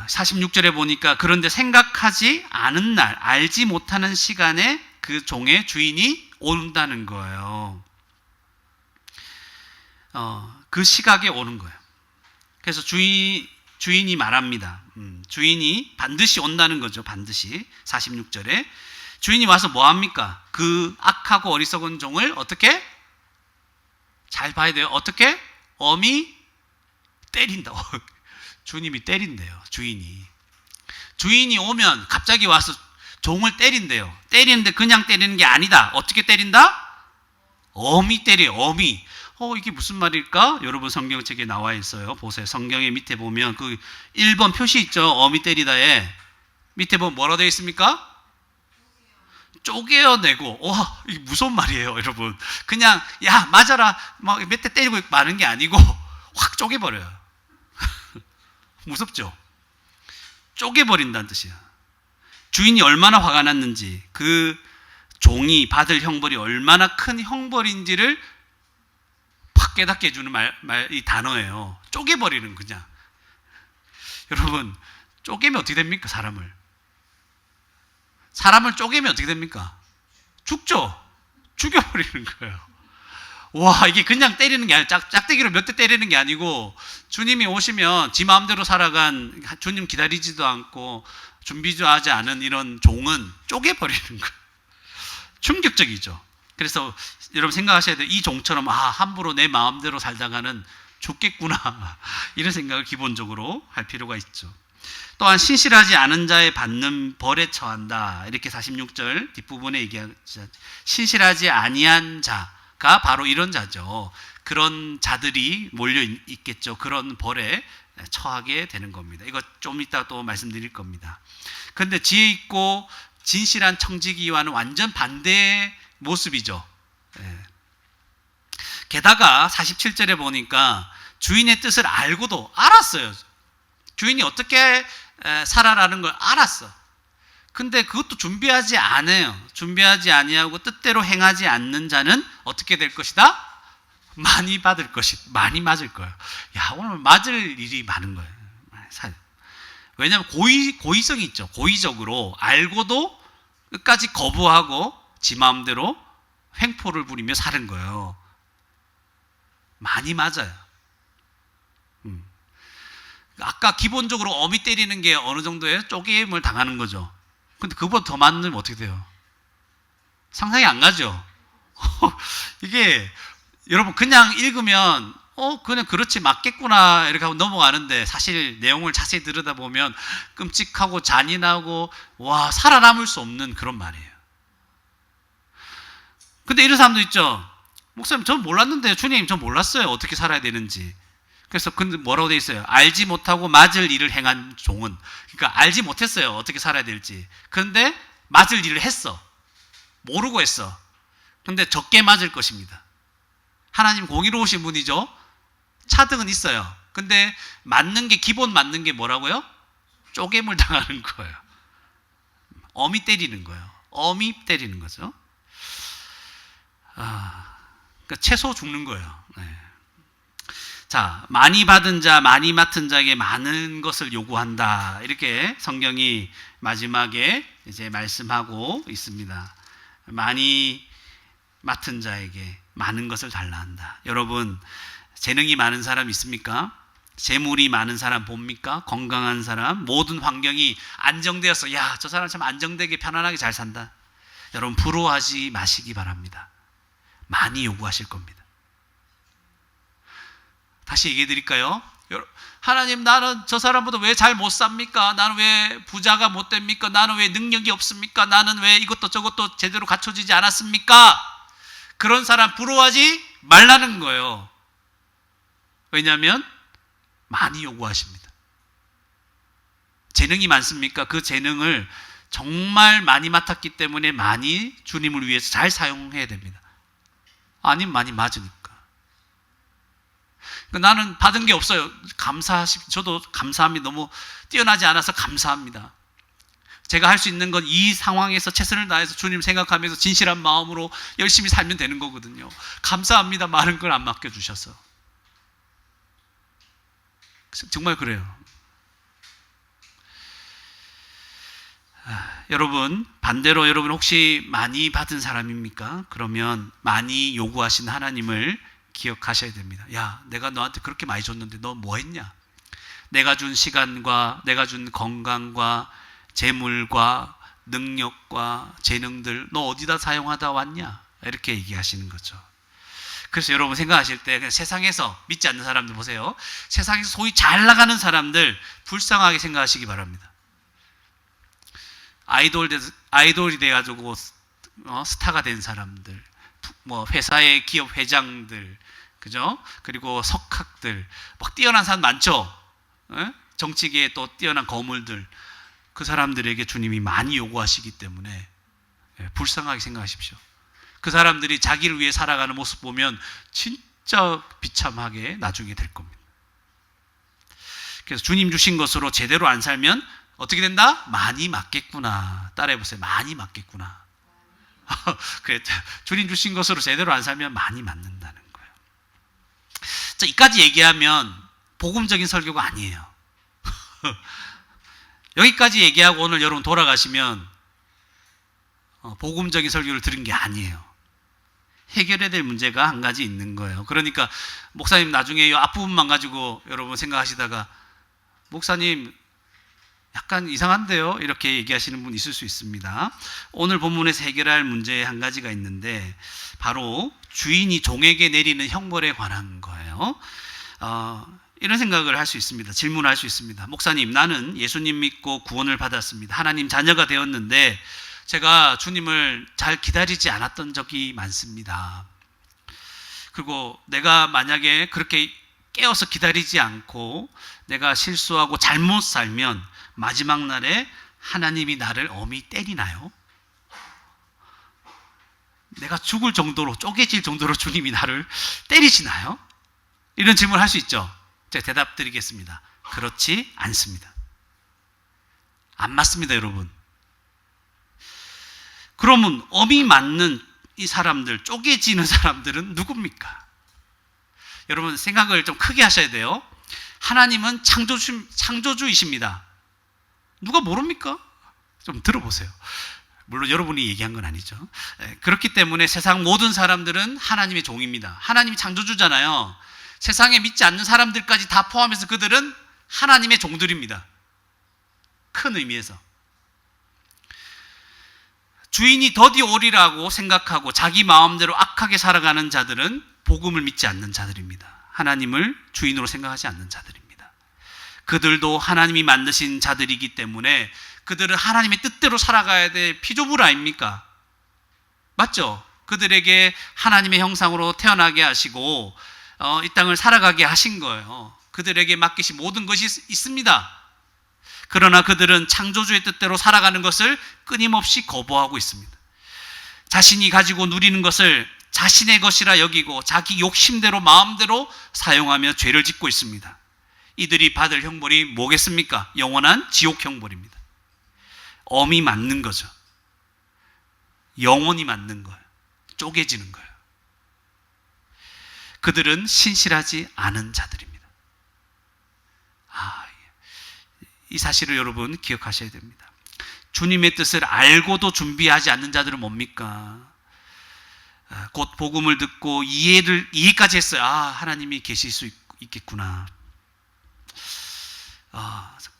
46절에 보니까, 그런데 생각하지 않은 날, 알지 못하는 시간에 그 종의 주인이 온다는 거예요. 그 시각에 오는 거예요. 그래서 주인이 말합니다. 주인이 반드시 온다는 거죠. 반드시. 46절에 주인이 와서 뭐 합니까? 그 악하고 어리석은 종을 어떻게? 잘 봐야 돼요. 어떻게? 엄히 때린다. 주님이 때린대요. 주인이 오면 갑자기 와서 종을 때린대요. 때리는데 그냥 때리는 게 아니다. 어떻게 때린다? 엄히 때려요. 엄히. 이게 무슨 말일까? 여러분, 성경책에 나와 있어요. 보세요. 성경의 밑에 보면 그 1번 표시 있죠. 어미 때리다에 밑에 보면 뭐라고 되어 있습니까? 쪼개어내고. 와, 이게 무서운 말이에요, 여러분. 그냥 야 맞아라 막 몇 대 때리고 마는 게 아니고 확 쪼개버려요. 무섭죠? 쪼개버린다는 뜻이야. 주인이 얼마나 화가 났는지, 그 종이 받을 형벌이 얼마나 큰 형벌인지를 확 깨닫게 해주는 이 단어예요. 쪼개버리는, 그냥. 여러분, 쪼개면 어떻게 됩니까? 사람을 쪼개면 어떻게 됩니까? 죽죠? 죽여버리는 거예요. 와, 이게 그냥 때리는 게 아니라 짝대기로 몇 대 때리는 게 아니고, 주님이 오시면 지 마음대로 살아간, 주님 기다리지도 않고 준비도 하지 않은 이런 종은 쪼개버리는 거예요. 충격적이죠. 그래서 여러분 생각하셔야 돼요. 이 종처럼 함부로 내 마음대로 살다가는 죽겠구나, 이런 생각을 기본적으로 할 필요가 있죠. 또한 신실하지 않은 자의 받는 벌에 처한다, 이렇게 46절 뒷부분에 얘기하죠. 신실하지 아니한 자가 바로 이런 자죠. 그런 자들이 몰려 있겠죠. 그런 벌에 처하게 되는 겁니다. 이거 좀 이따 또 말씀드릴 겁니다. 그런데 지혜 있고 진실한 청지기와는 완전 반대의 모습이죠. 게다가 47절에 보니까 주인의 뜻을 알고도, 알았어요. 주인이 어떻게 살아라는 걸 알았어. 근데 그것도 준비하지 않아요. 준비하지 아니하고 뜻대로 행하지 않는 자는 어떻게 될 것이다? 많이 맞을 거예요. 야, 오늘 맞을 일이 많은 거예요. 왜냐하면 고의성이 있죠. 고의적으로 알고도 끝까지 거부하고 지 마음대로 횡포를 부리며 사는 거예요. 많이 맞아요. 아까 기본적으로 어미 때리는 게 어느 정도예요? 쪼개임을 당하는 거죠. 근데 그보다 더 맞으면 어떻게 돼요? 상상이 안 가죠? 이게 여러분 그냥 읽으면 그냥 그렇지, 맞겠구나 이렇게 하고 넘어가는데, 사실 내용을 자세히 들여다보면 끔찍하고 잔인하고 살아남을 수 없는 그런 말이에요. 근데 이런 사람도 있죠. 목사님, 전 몰랐는데요. 주님, 전 몰랐어요. 어떻게 살아야 되는지. 그래서 근데 뭐라고 돼 있어요? 알지 못하고 맞을 일을 행한 종은. 그러니까 알지 못했어요. 어떻게 살아야 될지. 그런데 맞을 일을 했어. 모르고 했어. 근데 적게 맞을 것입니다. 하나님 공의로우신 분이죠. 차등은 있어요. 근데 맞는 게, 기본 맞는 게 뭐라고요? 쪼개물 당하는 거예요. 어미 때리는 거예요. 어미 때리는 거죠. 그러니까 채소 죽는 거예요. 네. 자, 많이 받은 자, 많이 맡은 자에게 많은 것을 요구한다. 이렇게 성경이 마지막에 이제 말씀하고 있습니다. 많이 맡은 자에게 많은 것을 달라 한다. 여러분, 재능이 많은 사람 있습니까? 재물이 많은 사람 봅니까? 건강한 사람, 모든 환경이 안정되어서, 야, 저 사람 참 안정되게 편안하게 잘 산다. 여러분, 부러워하지 마시기 바랍니다. 많이 요구하실 겁니다. 다시 얘기해 드릴까요? 하나님, 나는 저 사람보다 왜 잘 못 삽니까? 나는 왜 부자가 못 됩니까? 나는 왜 능력이 없습니까? 나는 왜 이것도 저것도 제대로 갖춰지지 않았습니까? 그런 사람 부러워하지 말라는 거예요. 왜냐하면 많이 요구하십니다. 재능이 많습니까? 그 재능을 정말 많이 맡았기 때문에 많이 주님을 위해서 잘 사용해야 됩니다. 아니면 많이 맞으니까. 나는 받은 게 없어요. 저도 감사합니다. 너무 뛰어나지 않아서 감사합니다. 제가 할 수 있는 건 이 상황에서 최선을 다해서 주님 생각하면서 진실한 마음으로 열심히 살면 되는 거거든요. 감사합니다. 많은 걸 안 맡겨주셔서. 정말 그래요. 여러분, 반대로 여러분 혹시 많이 받은 사람입니까? 그러면 많이 요구하신 하나님을 기억하셔야 됩니다. 야, 내가 너한테 그렇게 많이 줬는데 너 뭐 했냐? 내가 준 시간과 내가 준 건강과 재물과 능력과 재능들 너 어디다 사용하다 왔냐? 이렇게 얘기하시는 거죠. 그래서 여러분 생각하실 때 그냥 세상에서 믿지 않는 사람들 보세요. 세상에서 소위 잘 나가는 사람들 불쌍하게 생각하시기 바랍니다. 아이돌이 돼가지고 스타가 된 사람들, 뭐 회사의 기업 회장들, 그죠? 그리고 석학들, 막 뛰어난 사람 많죠. 정치계에 또 뛰어난 거물들, 그 사람들에게 주님이 많이 요구하시기 때문에 불쌍하게 생각하십시오. 그 사람들이 자기를 위해 살아가는 모습 보면 진짜 비참하게 나중에 될 겁니다. 그래서 주님 주신 것으로 제대로 안 살면 어떻게 된다? 많이 맞겠구나. 따라해보세요. 많이 맞겠구나. 그래, 주님 주신 것으로 제대로 안 살면 많이 맞는다는 거예요. 자, 이까지 얘기하면 복음적인 설교가 아니에요. 여기까지 얘기하고 오늘 여러분 돌아가시면 복음적인 설교를 들은 게 아니에요. 해결해야 될 문제가 한 가지 있는 거예요. 그러니까 목사님 나중에 이 앞부분만 가지고 여러분 생각하시다가 목사님 약간 이상한데요? 이렇게 얘기하시는 분 있을 수 있습니다. 오늘 본문에서 해결할 문제 한 가지가 있는데 바로 주인이 종에게 내리는 형벌에 관한 거예요. 이런 생각을 할 수 있습니다. 질문을 할 수 있습니다. 목사님, 나는 예수님 믿고 구원을 받았습니다. 하나님 자녀가 되었는데 제가 주님을 잘 기다리지 않았던 적이 많습니다. 그리고 내가 만약에 그렇게 깨어서 기다리지 않고 내가 실수하고 잘못 살면 마지막 날에 하나님이 나를 엄히 때리나요? 내가 죽을 정도로, 쪼개질 정도로 주님이 나를 때리시나요? 이런 질문을 할 수 있죠. 제가 대답 드리겠습니다. 그렇지 않습니다. 안 맞습니다, 여러분. 그러면 엄히 맞는 이 사람들, 쪼개지는 사람들은 누굽니까? 여러분 생각을 좀 크게 하셔야 돼요. 하나님은 창조주이십니다. 누가 모릅니까? 좀 들어보세요. 물론 여러분이 얘기한 건 아니죠. 그렇기 때문에 세상 모든 사람들은 하나님의 종입니다. 하나님이 창조주잖아요. 세상에 믿지 않는 사람들까지 다 포함해서 그들은 하나님의 종들입니다. 큰 의미에서. 주인이 더디 오리라고 생각하고 자기 마음대로 악하게 살아가는 자들은 복음을 믿지 않는 자들입니다. 하나님을 주인으로 생각하지 않는 자들입니다. 그들도 하나님이 만드신 자들이기 때문에 그들은 하나님의 뜻대로 살아가야 될 피조물 아닙니까? 맞죠? 그들에게 하나님의 형상으로 태어나게 하시고 이 땅을 살아가게 하신 거예요. 그들에게 맡기신 모든 것이 있습니다. 그러나 그들은 창조주의 뜻대로 살아가는 것을 끊임없이 거부하고 있습니다. 자신이 가지고 누리는 것을 자신의 것이라 여기고 자기 욕심대로 마음대로 사용하며 죄를 짓고 있습니다. 이들이 받을 형벌이 뭐겠습니까? 영원한 지옥 형벌입니다. 엄이 맞는 거죠. 영원히 맞는 거예요. 쪼개지는 거예요. 그들은 신실하지 않은 자들입니다. 이 사실을 여러분 기억하셔야 됩니다. 주님의 뜻을 알고도 준비하지 않는 자들은 뭡니까? 곧 복음을 듣고 이해까지 했어요. 하나님이 계실 수 있겠구나.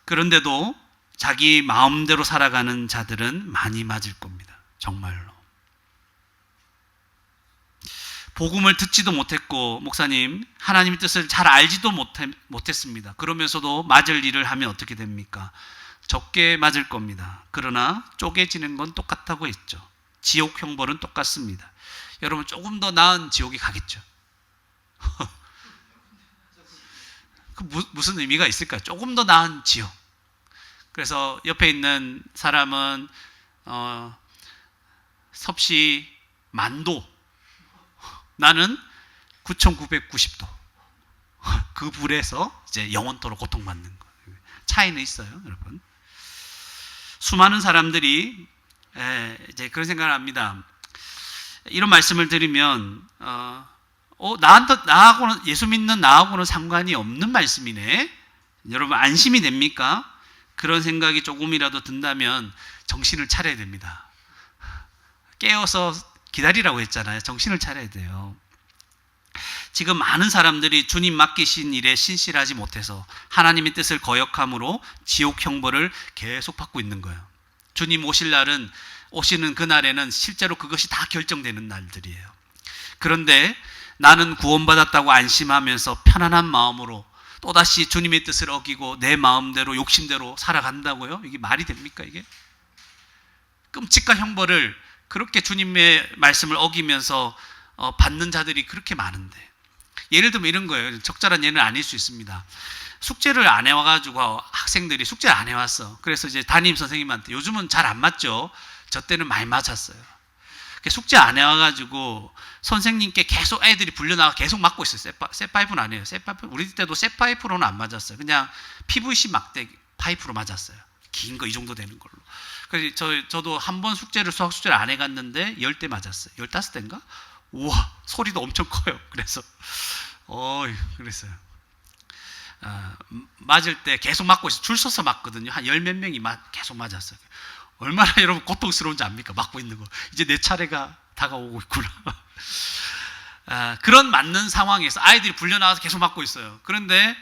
그런데도 자기 마음대로 살아가는 자들은 많이 맞을 겁니다. 정말로. 복음을 듣지도 못했고, 목사님, 하나님의 뜻을 잘 알지도 못했습니다. 그러면서도 맞을 일을 하면 어떻게 됩니까? 적게 맞을 겁니다. 그러나 쪼개지는 건 똑같다고 했죠. 지옥 형벌은 똑같습니다. 여러분, 조금 더 나은 지옥에 가겠죠. 무슨 의미가 있을까요? 조금 더 나은 지옥. 그래서 옆에 있는 사람은 섭씨 10,000도, 나는 9,990도. 그 불에서 이제 영원토록 고통받는 거예요. 차이는 있어요, 여러분. 수많은 사람들이 이제 그런 생각을 합니다. 이런 말씀을 드리면 나하고는, 예수 믿는 나하고는 상관이 없는 말씀이네. 여러분 안심이 됩니까? 그런 생각이 조금이라도 든다면 정신을 차려야 됩니다. 깨어서 기다리라고 했잖아요. 정신을 차려야 돼요. 지금 많은 사람들이 주님 맡기신 일에 신실하지 못해서 하나님의 뜻을 거역함으로 지옥 형벌을 계속 받고 있는 거예요. 주님 오시는 그날에는 실제로 그것이 다 결정되는 날들이에요. 그런데 나는 구원받았다고 안심하면서 편안한 마음으로 또다시 주님의 뜻을 어기고 내 마음대로 욕심대로 살아간다고요? 이게 말이 됩니까, 이게? 끔찍한 형벌을 그렇게 주님의 말씀을 어기면서 받는 자들이 그렇게 많은데, 예를 들면 이런 거예요. 적절한 예는 아닐 수 있습니다. 숙제를 안 해와가지고 학생들이 숙제를 안 해왔어. 그래서 이제 담임 선생님한테, 요즘은 잘 안 맞죠? 저 때는 많이 맞았어요. 숙제 안 해와가지고 선생님께 계속 애들이 불려나가 계속 맞고 있어요. 쇠파이프는 아니에요. 우리 때도 쇠파이프로는 안 맞았어요. 그냥 PVC 막대 파이프로 맞았어요. 긴 거 이 정도 되는 걸로. 그래서 저도 한 번 수학 숙제를 안 해갔는데 10대 맞았어요. 15대인가? 우와, 소리도 엄청 커요. 그래서 그랬어요. 맞을 때 계속 맞고 있어요. 줄 서서 맞거든요. 한 10몇 명이 계속 맞았어요. 얼마나 여러분 고통스러운지 압니까? 맞고 있는 거. 이제 내 차례가 다가오고 있구나. 그런 맞는 상황에서 아이들이 불려나와서 계속 맞고 있어요. 그런데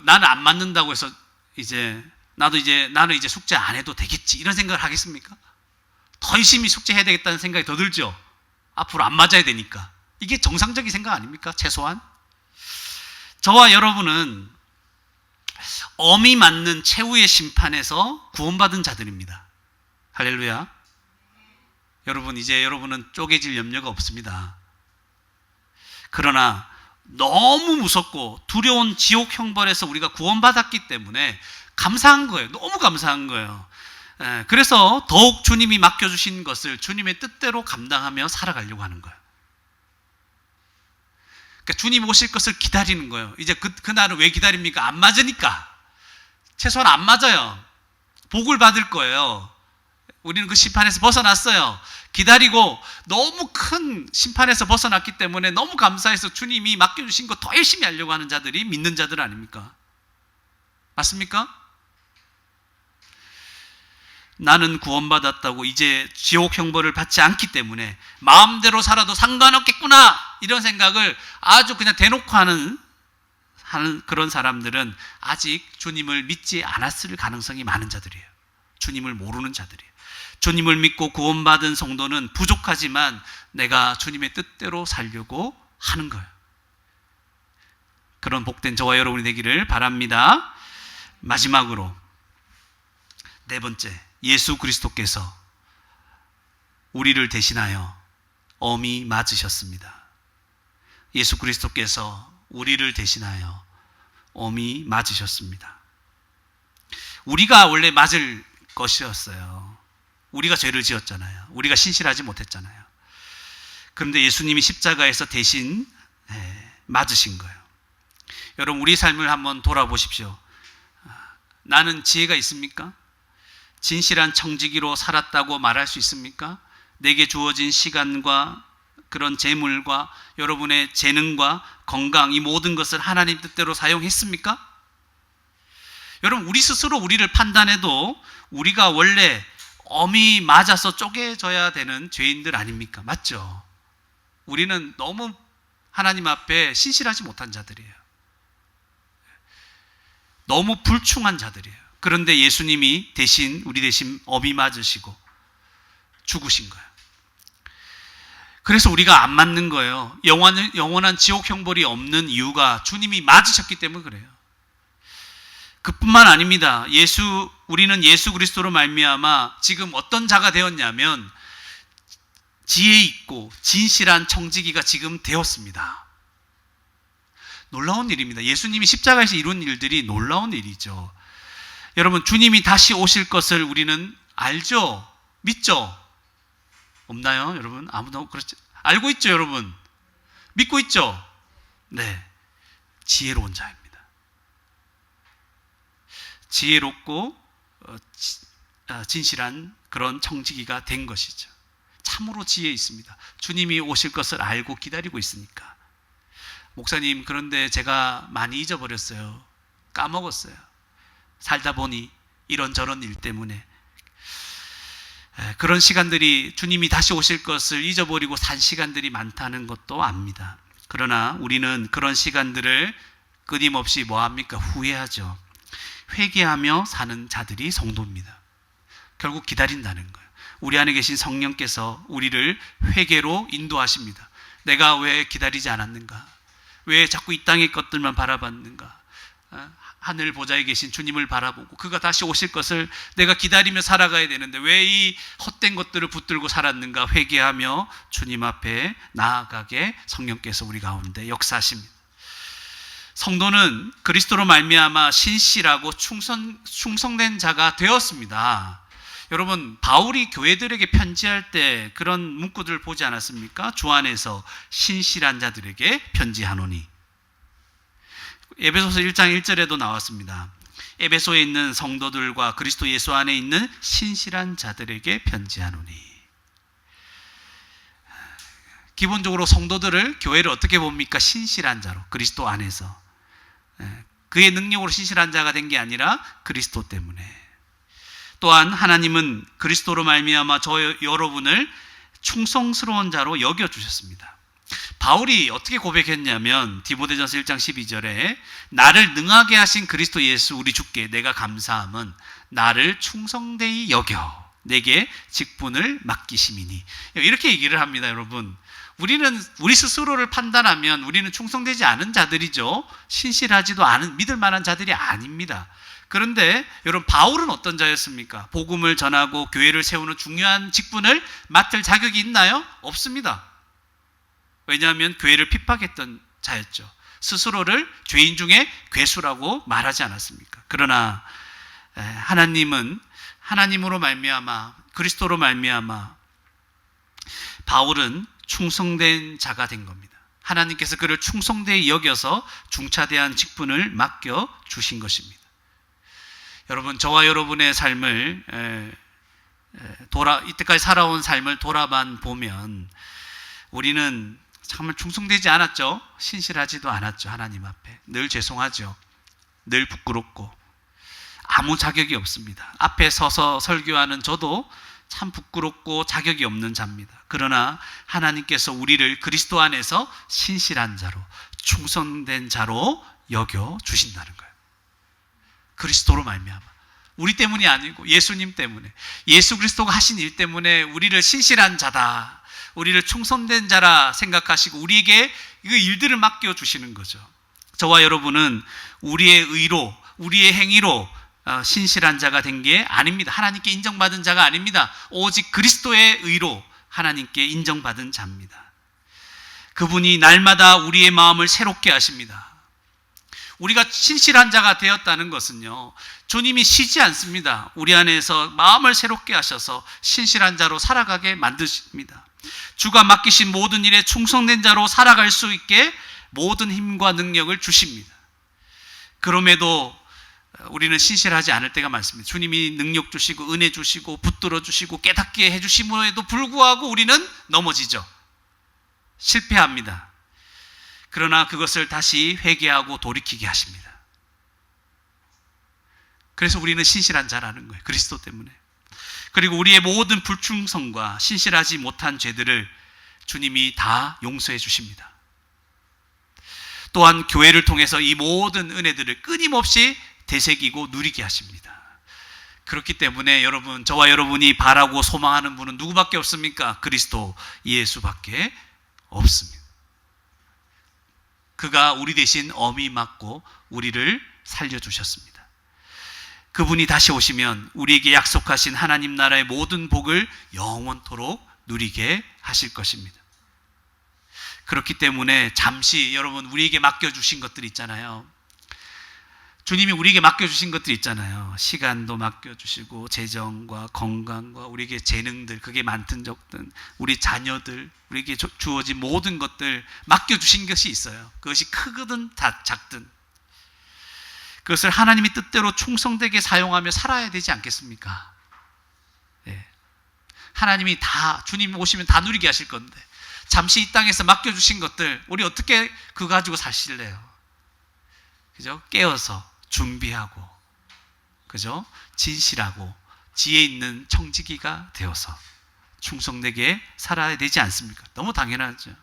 나는 안 맞는다고 해서 나는 이제 숙제 안 해도 되겠지, 이런 생각을 하겠습니까? 더 열심히 숙제해야 되겠다는 생각이 더 들죠. 앞으로 안 맞아야 되니까. 이게 정상적인 생각 아닙니까? 최소한. 저와 여러분은 엄히 맞는 최후의 심판에서 구원받은 자들입니다. 할렐루야. 여러분, 이제 여러분은 쪼개질 염려가 없습니다. 그러나 너무 무섭고 두려운 지옥 형벌에서 우리가 구원받았기 때문에 감사한 거예요. 너무 감사한 거예요. 그래서 더욱 주님이 맡겨주신 것을 주님의 뜻대로 감당하며 살아가려고 하는 거예요. 그러니까 주님 오실 것을 기다리는 거예요. 이제 그날은 왜 기다립니까? 안 맞으니까. 최소한 안 맞아요. 복을 받을 거예요. 우리는 그 심판에서 벗어났어요. 기다리고 너무 큰 심판에서 벗어났기 때문에 너무 감사해서 주님이 맡겨주신 거 더 열심히 하려고 하는 자들이 믿는 자들 아닙니까? 맞습니까? 나는 구원받았다고 이제 지옥 형벌을 받지 않기 때문에 마음대로 살아도 상관없겠구나, 이런 생각을 아주 그냥 대놓고 하는 그런 사람들은 아직 주님을 믿지 않았을 가능성이 많은 자들이에요. 주님을 모르는 자들이에요. 주님을 믿고 구원받은 성도는 부족하지만 내가 주님의 뜻대로 살려고 하는 거예요. 그런 복된 저와 여러분이 되기를 바랍니다. 마지막으로 4번째, 예수 그리스도께서 우리를 대신하여 엄히 맞으셨습니다. 예수 그리스도께서 우리를 대신하여 엄히 맞으셨습니다. 우리가 원래 맞을 것이었어요. 우리가 죄를 지었잖아요. 우리가 신실하지 못했잖아요. 그런데 예수님이 십자가에서 대신 맞으신 거예요. 여러분, 우리 삶을 한번 돌아보십시오. 나는 지혜가 있습니까? 진실한 청지기로 살았다고 말할 수 있습니까? 내게 주어진 시간과 그런 재물과 여러분의 재능과 건강, 이 모든 것을 하나님 뜻대로 사용했습니까? 여러분, 우리 스스로 우리를 판단해도 우리가 원래 엄히 맞아서 쪼개져야 되는 죄인들 아닙니까? 맞죠? 우리는 너무 하나님 앞에 신실하지 못한 자들이에요. 너무 불충한 자들이에요. 그런데 예수님이 우리 대신 엄히 맞으시고 죽으신 거예요. 그래서 우리가 안 맞는 거예요. 영원한 지옥 형벌이 없는 이유가 주님이 맞으셨기 때문에 그래요. 그뿐만 아닙니다. 우리는 예수 그리스도로 말미암아 지금 어떤 자가 되었냐면 지혜 있고 진실한 청지기가 지금 되었습니다. 놀라운 일입니다. 예수님이 십자가에서 이룬 일들이 놀라운 일이죠. 여러분, 주님이 다시 오실 것을 우리는 알죠? 믿죠? 없나요? 여러분, 아무도 그렇지 알고 있죠? 여러분, 믿고 있죠? 네, 지혜로운 자입니다. 지혜롭고 진실한 그런 청지기가 된 것이죠. 참으로 지혜 있습니다. 주님이 오실 것을 알고 기다리고 있으니까. 목사님, 그런데 제가 많이 잊어버렸어요. 까먹었어요. 살다 보니 이런저런 일 때문에. 그런 시간들이, 주님이 다시 오실 것을 잊어버리고 산 시간들이 많다는 것도 압니다. 그러나 우리는 그런 시간들을 끊임없이 뭐합니까? 후회하죠. 회개하며 사는 자들이 성도입니다. 결국 기다린다는 거예요. 우리 안에 계신 성령께서 우리를 회개로 인도하십니다. 내가 왜 기다리지 않았는가? 왜 자꾸 이 땅의 것들만 바라봤는가? 하늘 보좌에 계신 주님을 바라보고 그가 다시 오실 것을 내가 기다리며 살아가야 되는데 왜 이 헛된 것들을 붙들고 살았는가? 회개하며 주님 앞에 나아가게 성령께서 우리 가운데 역사하십니다. 성도는 그리스도로 말미암아 신실하고 충성된 자가 되었습니다. 여러분, 바울이 교회들에게 편지할 때 그런 문구들을 보지 않았습니까? 주 안에서 신실한 자들에게 편지하노니. 에베소서 1장 1절에도 나왔습니다. 에베소에 있는 성도들과 그리스도 예수 안에 있는 신실한 자들에게 편지하노니. 기본적으로 성도들을, 교회를 어떻게 봅니까? 신실한 자로, 그리스도 안에서. 그의 능력으로 신실한 자가 된 게 아니라 그리스도 때문에. 또한 하나님은 그리스도로 말미암아 여러분을 충성스러운 자로 여겨주셨습니다. 바울이 어떻게 고백했냐면 디모데전서 1장 12절에 나를 능하게 하신 그리스도 예수 우리 주께 내가 감사함은 나를 충성되이 여겨 내게 직분을 맡기심이니. 이렇게 얘기를 합니다. 여러분, 우리 스스로를 판단하면 우리는 충성되지 않은 자들이죠. 신실하지도 않은, 믿을 만한 자들이 아닙니다. 그런데 여러분, 바울은 어떤 자였습니까? 복음을 전하고 교회를 세우는 중요한 직분을 맡을 자격이 있나요? 없습니다. 왜냐하면 교회를 핍박했던 자였죠. 스스로를 죄인 중에 괴수라고 말하지 않았습니까? 그러나 하나님으로 말미암아, 그리스도로 말미암아 바울은 충성된 자가 된 겁니다. 하나님께서 그를 충성되이 여겨서 중차대한 직분을 맡겨 주신 것입니다. 여러분, 저와 여러분의 삶을 이때까지 살아온 삶을 돌아만 보면 우리는 정말 충성되지 않았죠. 신실하지도 않았죠. 하나님 앞에 늘 죄송하죠. 늘 부끄럽고 아무 자격이 없습니다. 앞에 서서 설교하는 저도 참 부끄럽고 자격이 없는 자입니다. 그러나 하나님께서 우리를 그리스도 안에서 신실한 자로, 충성된 자로 여겨 주신다는 거예요. 그리스도로 말미암아. 우리 때문이 아니고 예수님 때문에, 예수 그리스도가 하신 일 때문에 우리를 신실한 자다, 우리를 충성된 자라 생각하시고 우리에게 그 일들을 맡겨주시는 거죠. 저와 여러분은 우리의 의로, 우리의 행위로 신실한 자가 된 게 아닙니다. 하나님께 인정받은 자가 아닙니다. 오직 그리스도의 의로, 하나님께 인정받은 자입니다. 그분이 날마다 우리의 마음을 새롭게 하십니다. 우리가 신실한 자가 되었다는 것은요, 주님이 쉬지 않습니다. 우리 안에서 마음을 새롭게 하셔서 신실한 자로 살아가게 만드십니다. 주가 맡기신 모든 일에 충성된 자로 살아갈 수 있게 모든 힘과 능력을 주십니다. 그럼에도 우리는 신실하지 않을 때가 많습니다. 주님이 능력 주시고 은혜 주시고 붙들어 주시고 깨닫게 해주심에도 불구하고 우리는 넘어지죠. 실패합니다. 그러나 그것을 다시 회개하고 돌이키게 하십니다. 그래서 우리는 신실한 자라는 거예요. 그리스도 때문에. 그리고 우리의 모든 불충성과 신실하지 못한 죄들을 주님이 다 용서해 주십니다. 또한 교회를 통해서 이 모든 은혜들을 끊임없이 되새기고 누리게 하십니다. 그렇기 때문에 여러분, 저와 여러분이 바라고 소망하는 분은 누구밖에 없습니까? 그리스도 예수밖에 없습니다. 그가 우리 대신 엄히 맞고 우리를 살려주셨습니다. 그분이 다시 오시면 우리에게 약속하신 하나님 나라의 모든 복을 영원토록 누리게 하실 것입니다. 그렇기 때문에 잠시 여러분, 우리에게 맡겨주신 것들 있잖아요. 주님이 우리에게 맡겨주신 것들 있잖아요. 시간도 맡겨주시고 재정과 건강과 우리에게 재능들, 그게 많든 적든 우리 자녀들, 우리에게 주어진 모든 것들 맡겨주신 것이 있어요. 그것이 크거든 작든 그것을 하나님의 뜻대로 충성되게 사용하며 살아야 되지 않겠습니까? 네. 하나님이 다, 주님 오시면 다 누리게 하실 건데 잠시 이 땅에서 맡겨주신 것들 우리 어떻게 그거 가지고 사실래요? 그죠? 깨어서 준비하고, 그죠? 진실하고 지혜 있는 청지기가 되어서 충성되게 살아야 되지 않습니까? 너무 당연하죠.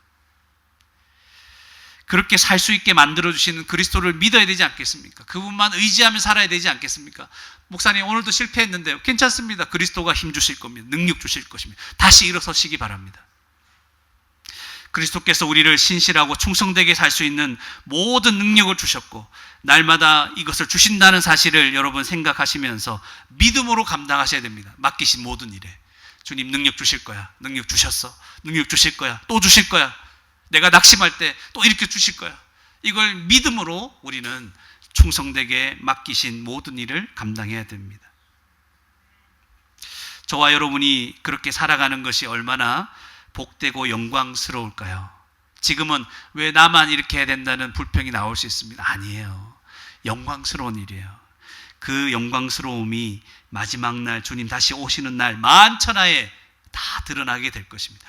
그렇게 살 수 있게 만들어주시는 그리스도를 믿어야 되지 않겠습니까? 그분만 의지하며 살아야 되지 않겠습니까? 목사님 오늘도 실패했는데요. 괜찮습니다. 그리스도가 힘 주실 겁니다. 능력 주실 것입니다. 다시 일어서시기 바랍니다. 그리스도께서 우리를 신실하고 충성되게 살 수 있는 모든 능력을 주셨고 날마다 이것을 주신다는 사실을 여러분 생각하시면서 믿음으로 감당하셔야 됩니다. 맡기신 모든 일에 주님 능력 주실 거야. 능력 주셨어. 능력 주실 거야. 또 주실 거야. 내가 낙심할 때 또 이렇게 주실 거야. 이걸 믿음으로 우리는 충성되게 맡기신 모든 일을 감당해야 됩니다. 저와 여러분이 그렇게 살아가는 것이 얼마나 복되고 영광스러울까요? 지금은 왜 나만 이렇게 해야 된다는 불평이 나올 수 있습니다. 아니에요. 영광스러운 일이에요. 그 영광스러움이 마지막 날 주님 다시 오시는 날 만천하에 다 드러나게 될 것입니다.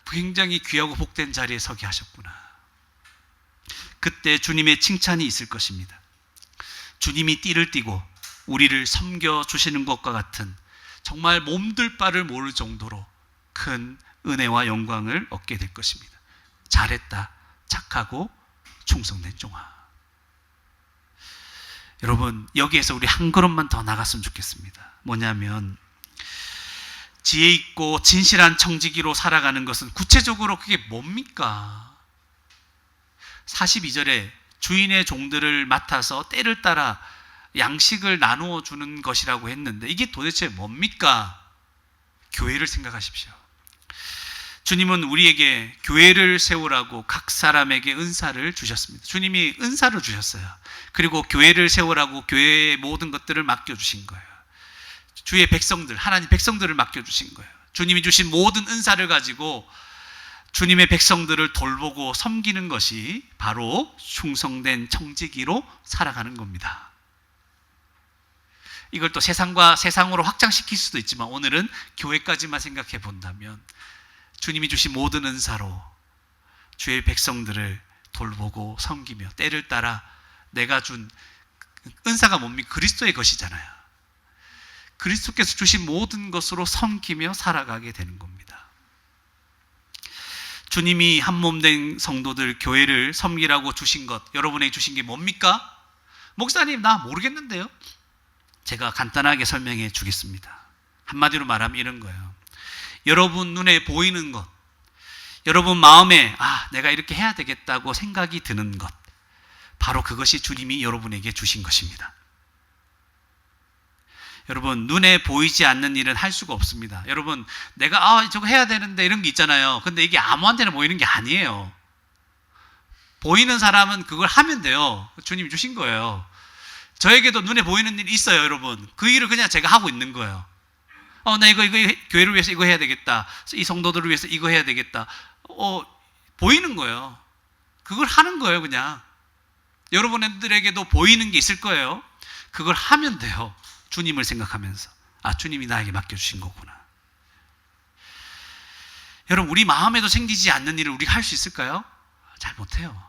굉장히 귀하고 복된 자리에 서게 하셨구나. 그때 주님의 칭찬이 있을 것입니다. 주님이 띠를 띠고 우리를 섬겨주시는 것과 같은 정말 몸둘 바를 모를 정도로 큰 은혜와 영광을 얻게 될 것입니다. 잘했다, 착하고 충성된 종아. 여러분, 여기에서 우리 한 걸음만 더 나갔으면 좋겠습니다. 뭐냐면 지혜 있고 진실한 청지기로 살아가는 것은 구체적으로 그게 뭡니까? 42절에 주인의 종들을 맡아서 때를 따라 양식을 나누어 주는 것이라고 했는데 이게 도대체 뭡니까? 교회를 생각하십시오. 주님은 우리에게 교회를 세우라고 각 사람에게 은사를 주셨습니다. 주님이 은사를 주셨어요. 그리고 교회를 세우라고 교회의 모든 것들을 맡겨주신 거예요. 주의 백성들, 하나님 백성들을 맡겨주신 거예요. 주님이 주신 모든 은사를 가지고 주님의 백성들을 돌보고 섬기는 것이 바로 충성된 청지기로 살아가는 겁니다. 이걸 또 세상으로 확장시킬 수도 있지만 오늘은 교회까지만 생각해 본다면 주님이 주신 모든 은사로 주의 백성들을 돌보고 섬기며 때를 따라 내가 준 은사가 뭡니까? 그리스도의 것이잖아요. 그리스도께서 주신 모든 것으로 섬기며 살아가게 되는 겁니다. 주님이 한 몸 된 성도들 교회를 섬기라고 주신 것, 여러분에게 주신 게 뭡니까? 목사님 나 모르겠는데요. 제가 간단하게 설명해 주겠습니다. 한마디로 말하면 이런 거예요. 여러분 눈에 보이는 것, 여러분 마음에 내가 이렇게 해야 되겠다고 생각이 드는 것, 바로 그것이 주님이 여러분에게 주신 것입니다. 여러분, 눈에 보이지 않는 일은 할 수가 없습니다. 여러분, 내가 저거 해야 되는데 이런 게 있잖아요. 근데 이게 아무한테나 보이는 게 아니에요. 보이는 사람은 그걸 하면 돼요. 주님이 주신 거예요. 저에게도 눈에 보이는 일이 있어요, 여러분. 그 일을 그냥 제가 하고 있는 거예요. 나 이거 교회를 위해서 이거 해야 되겠다. 이 성도들을 위해서 이거 해야 되겠다. 보이는 거예요. 그걸 하는 거예요, 그냥. 여러분들에게도 보이는 게 있을 거예요. 그걸 하면 돼요. 주님을 생각하면서. 주님이 나에게 맡겨주신 거구나. 여러분, 우리 마음에도 생기지 않는 일을 우리가 할 수 있을까요? 잘 못해요.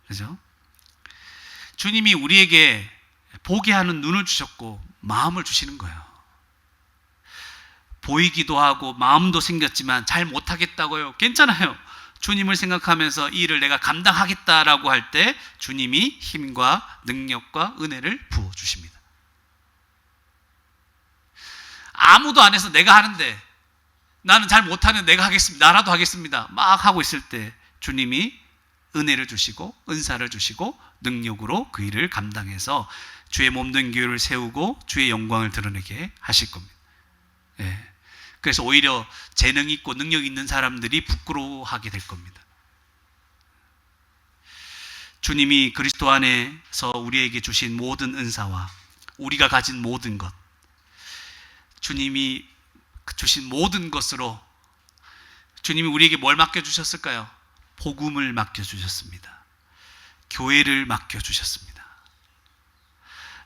그죠? 주님이 우리에게 보게 하는 눈을 주셨고 마음을 주시는 거예요. 보이기도 하고 마음도 생겼지만 잘 못하겠다고요. 괜찮아요. 주님을 생각하면서 이 일을 내가 감당하겠다라고 할 때 주님이 힘과 능력과 은혜를 부어주십니다. 아무도 안 해서 내가 하는데, 나는 잘 못하는 내가 하겠습니다, 나라도 하겠습니다 막 하고 있을 때 주님이 은혜를 주시고 은사를 주시고 능력으로 그 일을 감당해서 주의 몸된 교회를 세우고 주의 영광을 드러내게 하실 겁니다. 그래서 오히려 재능 있고 능력 있는 사람들이 부끄러워하게 될 겁니다. 주님이 그리스도 안에서 우리에게 주신 모든 은사와 우리가 가진 모든 것, 주님이 주신 모든 것으로 주님이 우리에게 뭘 맡겨주셨을까요? 복음을 맡겨주셨습니다. 교회를 맡겨주셨습니다.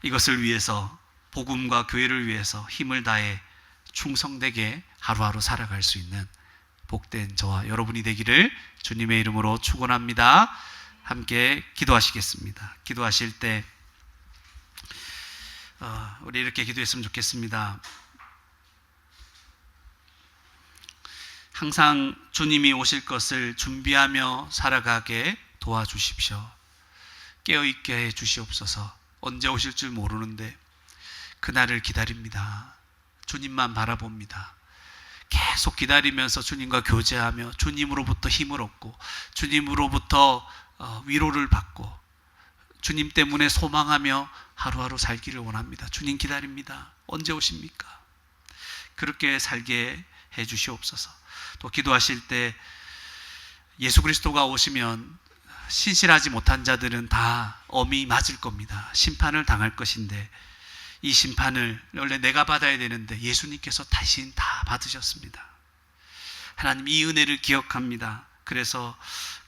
이것을 위해서, 복음과 교회를 위해서 힘을 다해 충성되게 하루하루 살아갈 수 있는 복된 저와 여러분이 되기를 주님의 이름으로 축원합니다. 함께 기도하시겠습니다. 기도하실 때 우리 이렇게 기도했으면 좋겠습니다. 항상 주님이 오실 것을 준비하며 살아가게 도와주십시오. 깨어있게 해 주시옵소서. 언제 오실 줄 모르는데 그날을 기다립니다. 주님만 바라봅니다. 계속 기다리면서 주님과 교제하며 주님으로부터 힘을 얻고 주님으로부터 위로를 받고 주님 때문에 소망하며 하루하루 살기를 원합니다. 주님 기다립니다. 언제 오십니까? 그렇게 살게 해 주시옵소서. 또 기도하실 때 예수 그리스도가 오시면 신실하지 못한 자들은 다 엄히 맞을 겁니다. 심판을 당할 것인데 이 심판을 원래 내가 받아야 되는데 예수님께서 대신 다 받으셨습니다. 하나님, 이 은혜를 기억합니다. 그래서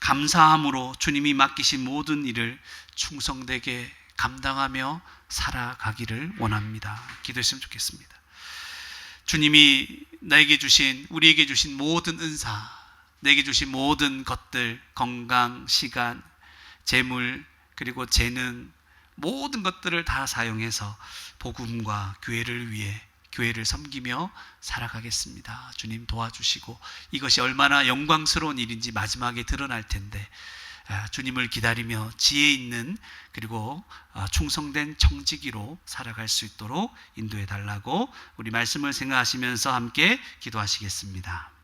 감사함으로 주님이 맡기신 모든 일을 충성되게 감당하며 살아가기를 원합니다. 기도했으면 좋겠습니다. 주님이 나에게 주신, 우리에게 주신 모든 은사, 내게 주신 모든 것들, 건강, 시간, 재물, 그리고 재능, 모든 것들을 다 사용해서 복음과 교회를 위해 교회를 섬기며 살아가겠습니다. 주님 도와주시고 이것이 얼마나 영광스러운 일인지 마지막에 드러날 텐데 주님을 기다리며 지혜 있는 그리고 충성된 청지기로 살아갈 수 있도록 인도해 달라고 우리 말씀을 생각하시면서 함께 기도하시겠습니다.